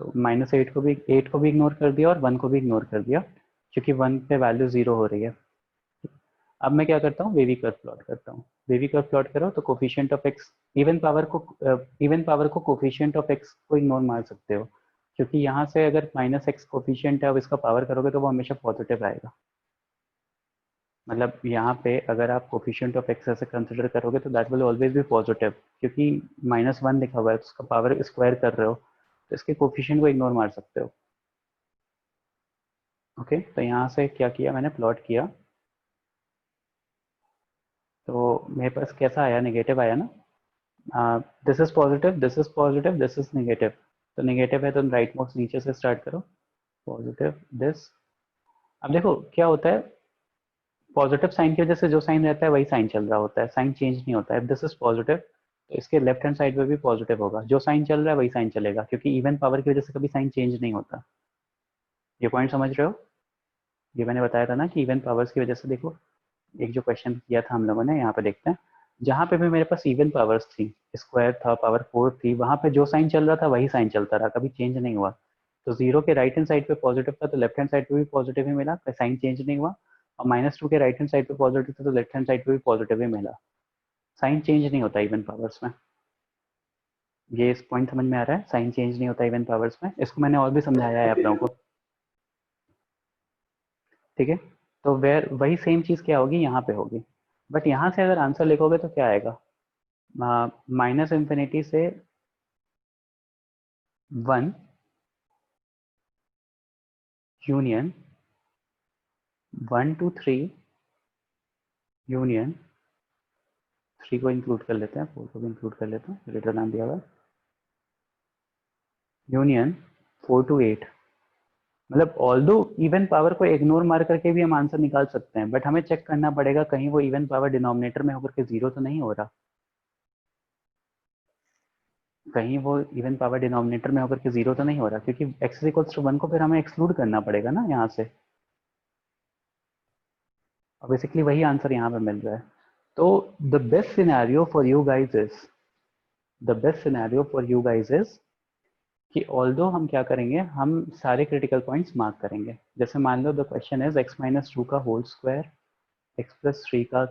तो -8 को भी इग्नोर कर दिया और 1 को भी इग्नोर कर दिया, क्योंकि 1 पे वैल्यू 0 हो रही है। अब मैं क्या करता हूँ, वेवी कर्व प्लॉट करता हूँ। वेवी कर्व प्लॉट करो तो coefficient of x, even power को कोफिशिएंट ऑफ एक्स को इग्नोर मार सकते हो, क्योंकि यहाँ से अगर -x कोफिशिएंट है, अब इसका पावर करोगे तो वो हमेशा पॉजिटिव आएगा। मतलब यहाँ पे अगर आप कोफिशिएंट ऑफ एक्स ऐसे कंसिडर करोगे तो that will always be positive, क्योंकि -1 लिखा हुआ है तो उसका पावर स्क्वायर कर रहे हो, तो इसके कोफिशिएंट को इग्नोर मार सकते हो। ओके, तो यहाँ से क्या किया मैंने, प्लॉट किया, तो मेरे पास कैसा आया, नेगेटिव आया ना, this is positive, this is positive, this is negative, तो नेगेटिव है तो राइट मोस्ट नीचे से स्टार्ट करो, पॉजिटिव दिस। अब देखो क्या होता है, पॉजिटिव साइन की वजह से जो साइन रहता है वही साइन चल रहा होता है, साइन चेंज नहीं होता है। इफ दिस इज पॉजिटिव तो इसके लेफ्ट हैंड साइड पे भी पॉजिटिव होगा, जो साइन चल रहा है वही साइन चलेगा, क्योंकि इवन पावर की वजह से कभी साइन चेंज नहीं होता। ये पॉइंट समझ रहे हो? ये मैंने बताया था ना कि इवन पावर्स की वजह से, देखो एक जो क्वेश्चन किया था हम लोगों ने, यहाँ पे देखते हैं, जहाँ पे भी मेरे पास इवन पावर्स थी, स्क्वायर था, पावर 4 थी, वहाँ पे जो साइन चल रहा था वही साइन चलता रहा, कभी चेंज नहीं हुआ। तो 0 के राइट हैंड साइड पे पॉजिटिव था तो लेफ्ट हैंड साइड पे भी पॉजिटिव ही मिला, साइन चेंज नहीं हुआ। और -2 के राइट हैंड साइड पे पॉजिटिव था तो लेफ्ट हैंड साइड पे भी पॉजिटिव ही मिला, साइन चेंज नहीं होता इवन पावर्स में। ये इस पॉइंट समझ में आ रहा है, साइन चेंज नहीं होता इवन पावर्स में। इसको मैंने और भी समझाया है आप लोगों को, ठीक है। तो वेर वही सेम चीज़ क्या होगी यहाँ पे होगी, बट यहाँ से अगर आंसर लिखोगे तो क्या आएगा, माइनस इंफिनिटी से 1 यूनियन 1 to 3 यूनियन 3 को इंक्लूड कर लेते हैं, 4 को भी इंक्लूड कर लेते हैं, ग्रेटर नाम दिया हुआ, यूनियन 4 to 8। मतलब ऑल्दो इवन पावर को इग्नोर मार करके भी हम आंसर निकाल सकते हैं, बट हमें चेक करना पड़ेगा कहीं वो इवन पावर डिनोमिनेटर में होकर के 0 तो नहीं हो रहा, कहीं वो इवन पावर डिनोमिनेटर में होकर के 0 तो नहीं हो रहा, क्योंकि x इक्वल्स टू 1 को फिर हमें एक्सक्लूड करना पड़ेगा ना यहाँ से। और बेसिकली वही आंसर यहाँ पे मिल रहा है। तो the best scenario for you guys is, the best scenario for you guys is कि ऑल्दो हम क्या करेंगे, हम सारे क्रिटिकल पॉइंट्स मार्क करेंगे। जैसे मान लो द क्वेश्चन इज x-2 का होल स्क्वायर, x+3 का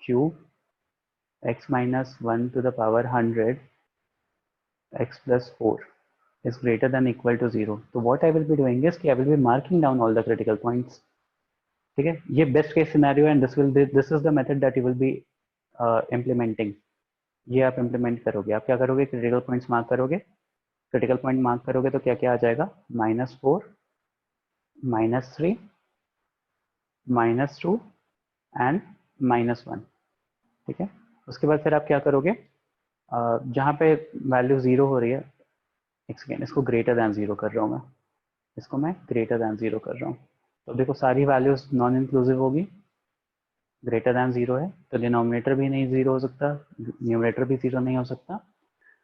cube, x-1 to the power 100, x+4 is greater than equal to 0. तो what I will be doing is कि I will be marking down all the critical points. ठीक है, ये best case scenario and this is the method that you will be implementing. ये आप implement करोगे। आप क्या करोगे, क्रिटिकल पॉइंट्स मार्क करोगे, क्रिटिकल पॉइंट मार्क करोगे तो क्या क्या आ जाएगा, -4, -3, -2 एंड -1। ठीक है, उसके बाद फिर आप क्या करोगे, जहाँ पे वैल्यू 0 हो रही है, एक सेकेंड, इसको ग्रेटर दैन 0 कर रहा हूँ मैं, इसको मैं ग्रेटर दैन 0 कर रहा हूँ। तो देखो सारी वैल्यूज नॉन इंक्लूसिव होगी, ग्रेटर दैन 0 है तो डिनोमिनेटर भी नहीं 0 हो सकता, न्यूमरेटर भी 0 नहीं हो सकता।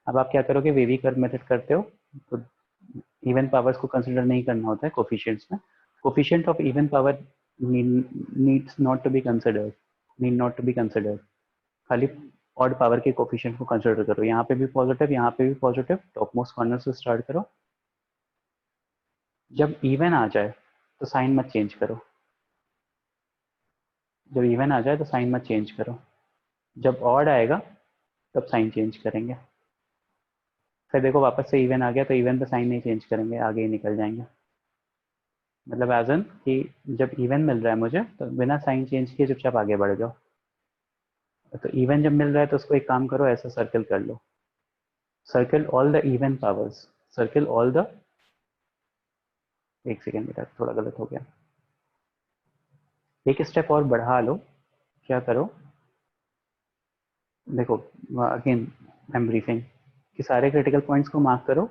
अब आप क्या करोगे, वेवी कर्व मेथड करते हो तो इवन पावर्स को कंसिडर नहीं करना होता है कोफिशिएंट्स में। Coefficient of even power needs not to be considered, need not to be considered, खाली ऑड पावर के कोफिशिएंट को कंसिडर करो। यहाँ पे भी पॉजिटिव, यहाँ पे भी पॉजिटिव, टॉप मोस्ट कॉर्नर से स्टार्ट करो। जब इवन आ जाए तो साइन मत चेंज करो, जब इवन आ जाए तो साइन मत चेंज करो, जब ऑड आएगा तब साइन चेंज करेंगे। फिर देखो वापस से इवन आ गया तो इवन पे साइन नहीं चेंज करेंगे, आगे ही निकल जाएंगे। मतलब एज एन कि जब इवन मिल रहा है मुझे तो बिना साइन चेंज किए चुपचाप आगे बढ़ जाओ। तो इवन जब मिल रहा है तो उसको एक काम करो, ऐसा सर्कल कर लो, circle all the even powers, circle all the, एक सेकेंड बेटा थोड़ा गलत हो गया, एक स्टेप और बढ़ा लो। क्या करो, देखो अगेन आई एम ब्रीफिंग कि सारे क्रिटिकल पॉइंट्स को मार्क करो,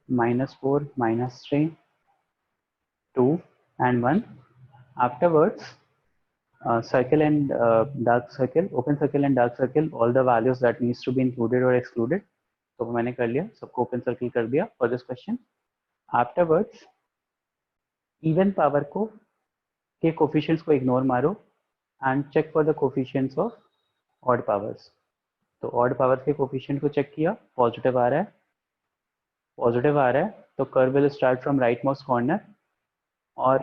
-4, -3, 2 and 1. Afterwards circle and dark circle, open circle and dark circle all the values that needs to be included or excluded. तो मैंने कर लिया, सबको ओपन सर्कल कर दिया for this question. Afterwards even power को के कोफिशिएंट्स को इग्नोर मारो and check for the coefficients of odd powers. तो ऑड पावर के कोफिशिएंट को चेक किया, पॉजिटिव आ रहा है, पॉजिटिव आ रहा है तो curve will start from right most corner. और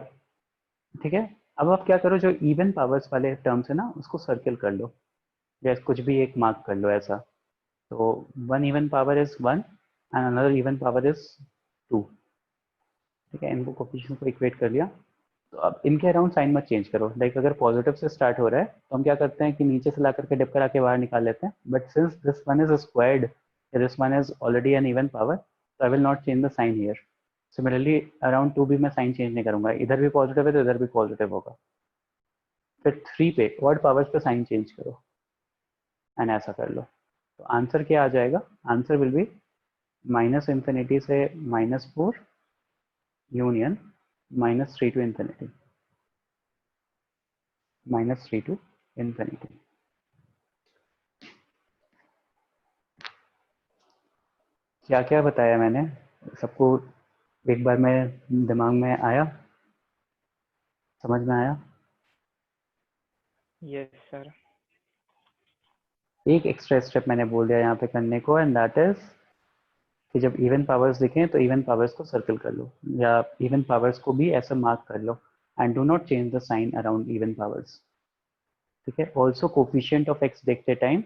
ठीक है, अब आप क्या करो, जो इवन पावर्स वाले टर्म्स है ना उसको सर्कल कर लो, या कुछ भी एक मार्क कर लो ऐसा। तो 1 even power is 1 and another even power is 2। ठीक है, इनको कोफिशिएंट को इक्वेट कर लिया। तो अब इनके अराउंड साइन मत चेंज करो। लाइक अगर पॉजिटिव से स्टार्ट हो रहा है तो हम क्या करते हैं कि नीचे से ला करके डिप करा के बाहर निकाल लेते हैं, but since this one is squared, this one is already an even power, तो I will not change the sign here. Similarly around 2 भी मैं साइन चेंज नहीं करूंगा, इधर भी पॉजिटिव है तो इधर भी पॉजिटिव होगा। फिर 3 पे ऑड पावर्स पे साइन चेंज करो एंड ऐसा कर लो। तो आंसर क्या आ जाएगा, आंसर विल बी -∞ से -4 union -3 to infinity, -3 to infinity। क्या क्या बताया मैंने सबको, एक बार में दिमाग में आया, समझ में आया? Yes sir. एक एक्स्ट्रा स्टेप मैंने बोल दिया यहाँ पे करने को, एंड दैट इज कि जब इवन पावर्स दिखें तो इवन पावर्स को सर्कल कर लो, या इवन पावर्स को भी ऐसा मार्क कर लो, and do not change the sign around even powers. ठीक है। ऑल्सो कोफिशिएंट ऑफ एक्स देखते टाइम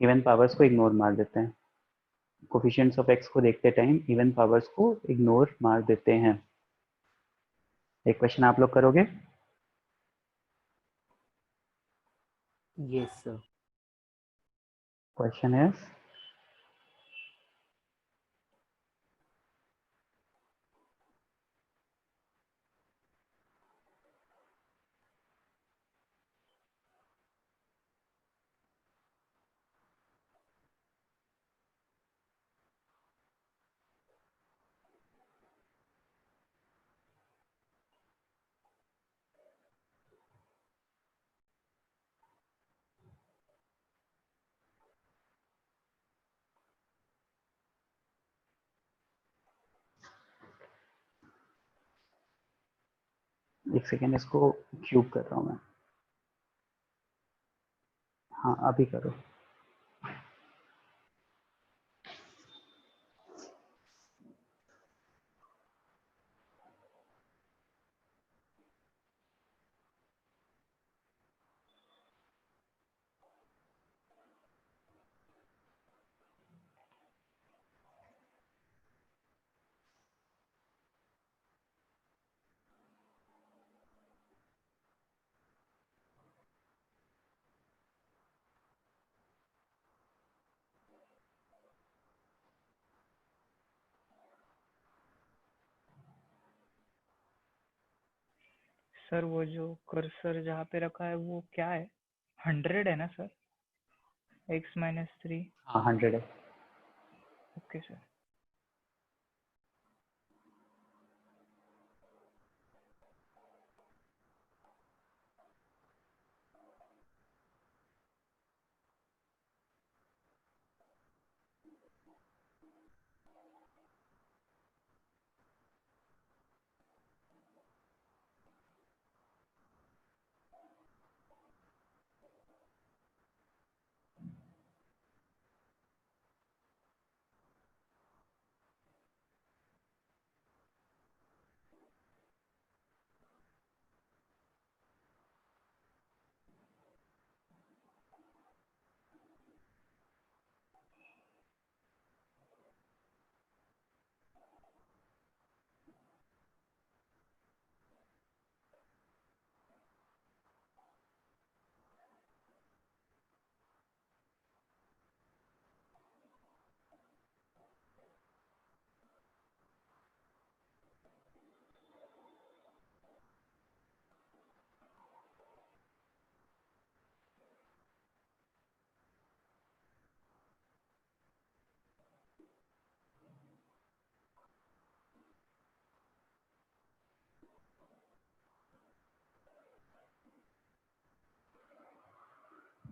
इवन पावर्स को इग्नोर मार देते हैं, कोफिशिएंट्स ऑफ एक्स को देखते टाइम इवन पावर्स को इग्नोर मार देते हैं। एक क्वेश्चन आप लोग करोगे? Yes sir. क्वेश्चन इज एक सेकेंड, इसको क्यूब कर रहा हूँ मैं। हाँ अभी करो। सर वो जो कर्सर जहाँ पे रखा है वो क्या है? 100 है ना सर? x-3। हाँ 100 है। Okay sir.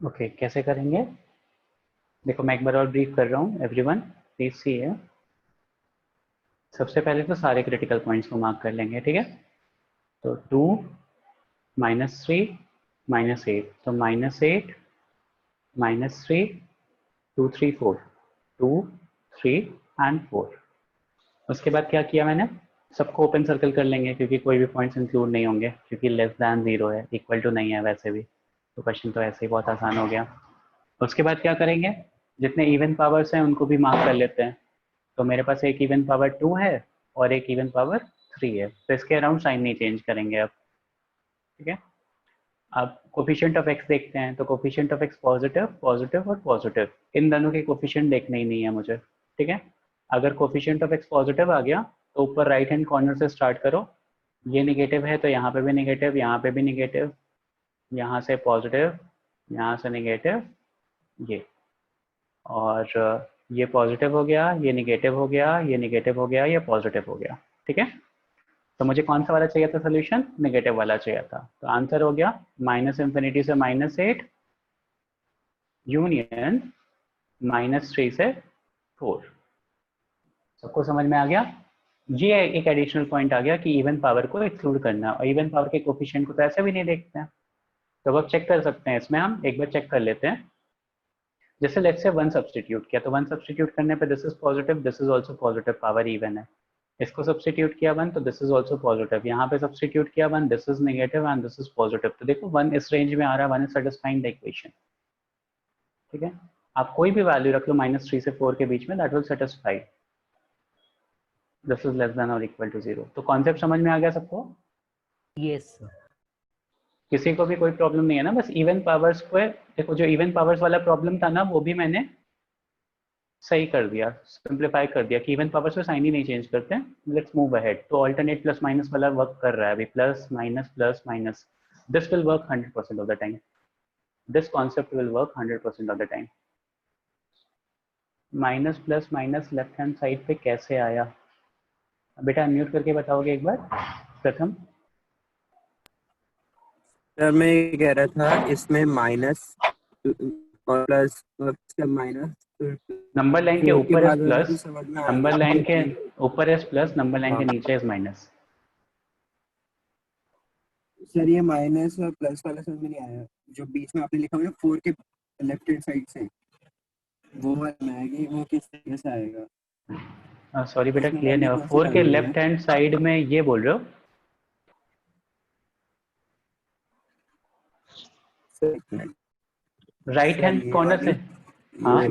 ओके कैसे करेंगे? देखो मैं एक बार और ब्रीफ कर रहा हूँ, एवरीवन प्लीज सी है। सबसे पहले तो सारे क्रिटिकल पॉइंट्स को मार्क कर लेंगे, ठीक है। तो 2 -3 -8, तो -8 -3 2 3 4, 2 3 एंड 4। उसके बाद क्या किया मैंने, सबको ओपन सर्कल कर लेंगे क्योंकि कोई भी पॉइंट्स इंक्लूड नहीं होंगे, क्योंकि लेस दैन 0 है, इक्वल टू नहीं है वैसे भी, तो क्वेश्चन तो ऐसे ही बहुत आसान हो गया। उसके बाद क्या करेंगे, जितने इवन पावर्स हैं उनको भी मार्क कर लेते हैं। तो मेरे पास एक इवन पावर 2 है और एक इवन पावर 3 है, तो इसके अराउंड साइन नहीं चेंज करेंगे अब, ठीक है। अब कोफिशिएंट ऑफ एक्स देखते हैं, तो coefficient of x positive positive और पॉजिटिव, इन दोनों के कोफिशिएंट देखने ही नहीं है मुझे, ठीक है। अगर कोफिशिएंट ऑफ एक्स पॉजिटिव आ गया तो ऊपर राइट हैंड कॉर्नर से स्टार्ट करो, ये निगेटिव है तो यहाँ पे भी निगेटिव, यहाँ पे भी निगेटिव, यहाँ से पॉजिटिव, यहाँ से निगेटिव, ये, और ये पॉजिटिव हो गया, ये निगेटिव हो गया, ये निगेटिव हो गया, ये पॉजिटिव हो गया, ठीक है। तो मुझे कौन सा वाला चाहिए था सोल्यूशन, नेगेटिव वाला चाहिए था। तो आंसर हो गया -∞ से -8 यूनियन -3 से 4। सबको समझ में आ गया? ये एक एडिशनल पॉइंट आ गया कि इवन पावर को एक्सक्लूड करना, और इवन पावर के कोफिशिएंट को तो ऐसे भी नहीं देखते हैं। तो अब चेक कर सकते हैं, इसमें हम एक बार चेक कर लेते हैं। जैसे लेट्स से 1 सब्सटीट्यूट किया, तो 1 सब्सटीट्यूट करने पे this is positive, this is also positive, power even है। इसको सब्सटीट्यूट किया 1, तो दिस इज आल्सो पॉजिटिव। यहाँ पे सब्सटीट्यूट किया 1, this is negative and this is positive. तो देखो 1 इस रेंज में आ रहा है, 1 इज सैटिस्फाइंग द इक्वेशन। ठीक है, आप कोई भी वैल्यू रख लो -3 से 4 के बीच में, that will satisfy. This is less than और इक्वल टू 0। तो कॉन्सेप्ट समझ में आ गया सबको? Yes sir. किसी को भी कोई प्रॉब्लम नहीं है ना? बस इवन पावर्स को, देखो जो इवन पावर्स वाला प्रॉब्लम था ना, वो भी मैंने सही कर दिया, सिंप्लीफाई कर दिया कि इवन पावर्स पे साइन ही नहीं चेंज करते। Let's move ahead. तो ऑल्टरनेट प्लस माइनस वाला वर्क कर रहा है अभी, plus minus. This will work 100% of the time. This concept will work 100% of the time. Minus plus minus left hand side पे कैसे आया? बेटा अनम्यूट करके बताओगे एक बार प्रथम। सर मैं ये कह रहा था इसमें माइनस और प्लस माइनस नंबर लाइन के ऊपर है प्लस, समझ में नंबर लाइन के आया। ऊपर है प्लस, नंबर लाइन के नीचे है माइनस। सर ये माइनस और प्लस वाला समझ में नहीं आया, जो बीच में आपने लिखा हुआ है 4 के लेफ्ट हैंड साइड से, वो वाला आएगी, वो किस तरह से आएगा? सॉरी बेटा, उसमें क्लियर नहीं वैल्यू हुआ। कौन सी 4 के डालनी है? लेफ्ट हैंड साइड में ये बोल रहे हो? राइट हैंड ये कॉर्नर से? वाली, हाँ,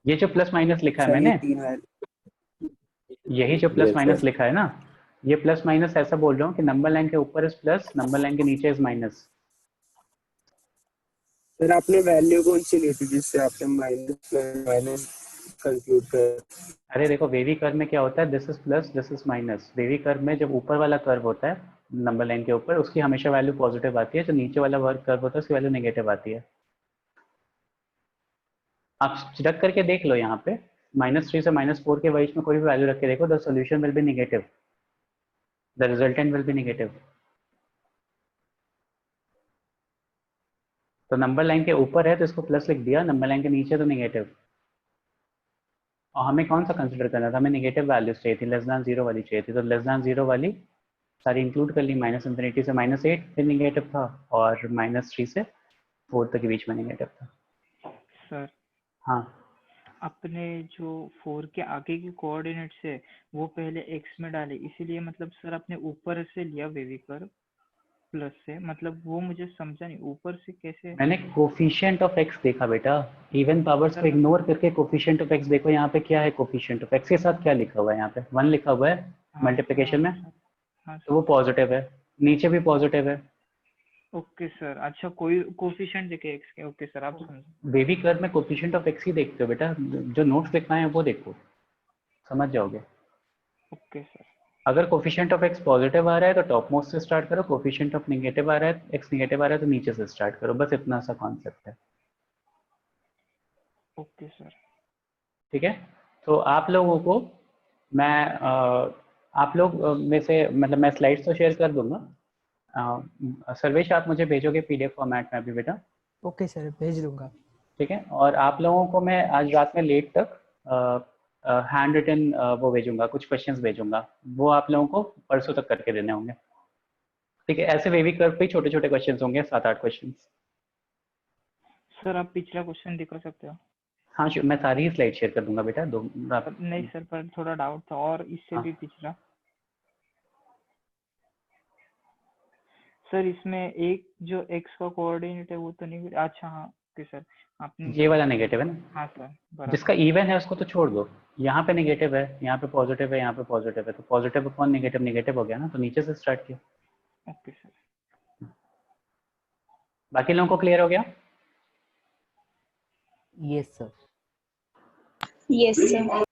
ये जो प्लस माइनस लिखा है सर ये मैंने, 3 वाली, यही जो प्लस Yes, माइनस sir. लिखा है ना, ये प्लस माइनस ऐसा बोल रहा हूँ कि नंबर लाइन के ऊपर इज प्लस, नंबर लाइन के नीचे इज माइनस। सर आपने वैल्यू कौन सी ली थी जिससे आपने माइनस कंक्लूड कर? अरे देखो, वेवी कर्व में क्या होता है, this is plus, this is minus. Wavy curve में जब ऊपर वाला कर्व होता है नंबर लाइन के ऊपर, उसकी हमेशा वैल्यू पॉजिटिव आती है। जो नीचे वाला वर्ग कर्व होता है उसकी वैल्यू नेगेटिव आती है। आप रख करके देख लो यहाँ पे, -3 से -4 के बीच में कोई भी वैल्यू रख के देखो, the solution will be negative, the resultant will be negative. तो नंबर लाइन के ऊपर है तो इसको प्लस लिख दिया, नंबर लाइन के नीचे तो नेगेटिव। और हमें कौन सा कंसिडर करना था? हमें नेगेटिव वैल्यूज चाहिए थी, लेस दैन 0 वाली चाहिए थी। तो लेस दैन 0 वाली सारी इंक्लूड कर ली। -∞ से -8 पे नेगेटिव था, और -3 से 4 तक के बीच में नेगेटिव था। सर हाँ, अपने जो 4 के आगे की कोऑर्डिनेट्स है वो पहले x में डाले, इसीलिए मतलब सर आपने ऊपर से लिया वेवी कर्व प्लस से, मतलब वो मुझे समझा नहीं, ऊपर से कैसे? मैंने कोफिशिएंट ऑफ x देखा बेटा, इवन पावर्स को इग्नोर करके कोफिशिएंट ऑफ x देखो। यहाँ पे क्या है कोफिशिएंट ऑफ x के साथ? क्या लिखा हुआ है यहाँ पे? 1 लिखा हुआ है हाँ मल्टीप्लिकेशन में, हाँ तो वो पॉजिटिव है, नीचे भी पॉजिटिव है। Okay sir. अच्छा, कोई कोफिशिएंट देखे x के? ओके सर, आप समझे। बेबी कर्व में कोफिशिएंट ऑफ x ही देखते हो बेटा, जो नोट्स लिखवाए हैं वो देखो, समझ जाओगे। Okay sir. अगर कोफिशिएंट ऑफ x पॉजिटिव आ रहा है तो टॉप मोस्ट से स्टार्ट करो, कोफिशिएंट ऑफ नेगेटिव आ रहा है, x नेगेटिव आ रहा है तो नीचे से स्टार्ट करो। बस इतना सा कॉन्सेप्ट है। Okay sir. ठीक है, तो आप लोगों को मैं आप लोग में से, मतलब मैं स्लाइड्स तो शेयर कर दूंगा। सर्वेश आप मुझे भेजोगे PDF फॉर्मेट में अभी बेटा? ओके सर, भेज दूंगा। ठीक है, और आप लोगों को मैं आज रात में लेट तक हैंड रिटन वो भेजूंगा, कुछ क्वेश्चंस भेजूंगा, वो आप लोगों को परसों तक करके देने होंगे। ठीक है, ऐसे वेवी कर्व पे छोटे छोटे क्वेश्चंस होंगे, 7-8 क्वेश्चंस। सर आप पिछला क्वेश्चन दिखा सकते हो? हाँ, मैं सारी ही स्लाइड शेयर कर दूंगा बेटा, नहीं सर, पर थोड़ा डाउट था, और इससे हाँ। भी पिछला। सर इसमें एक जो x का कोऑर्डिनेट है वो तो नहीं, अच्छा हाँ ओके सर, आपने ये वाला नेगेटिव है ना? हाँ सर बराबर। जिसका इवन है उसको तो छोड़ दो, यहाँ पे नेगेटिव है, यहाँ पे पॉजिटिव है, यहाँ पे पॉजिटिव है, तो पॉजिटिव अपॉन नेगेटिव नेगेटिव हो गया ना, तो नीचे से स्टार्ट किया। Okay sir. बाकी लोगों को क्लियर हो गया? Yes sir. Yes sir.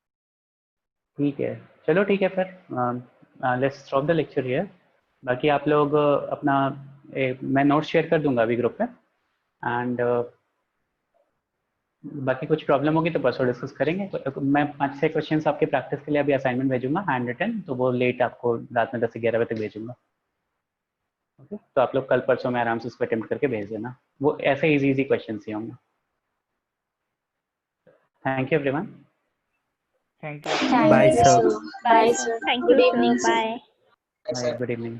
ठीक है, चलो ठीक है फिर let's stop the lecture here. बाकी आप लोग अपना मैं नोट्स शेयर कर दूंगा अभी ग्रुप पे, एंड बाकी कुछ प्रॉब्लम होगी तो परसों डिस्कस करेंगे। मैं 5-6 क्वेश्चंस आपके प्रैक्टिस के लिए अभी असाइनमेंट भेजूंगा हैंड रिटन, तो वो लेट आपको रात में 10 से 11 बजे तक भेजूंगा। ओके, तो आप लोग कल परसों में आराम से उसको अटेम्प्ट करके भेज देना, वो ऐसे इजी क्वेश्चन ही होंगे। Thank you everyone. Thank you. Thank Bye, you, sir. sir. Bye, sir. Thank Good you, sir. evening, sir. Bye. Bye, good evening.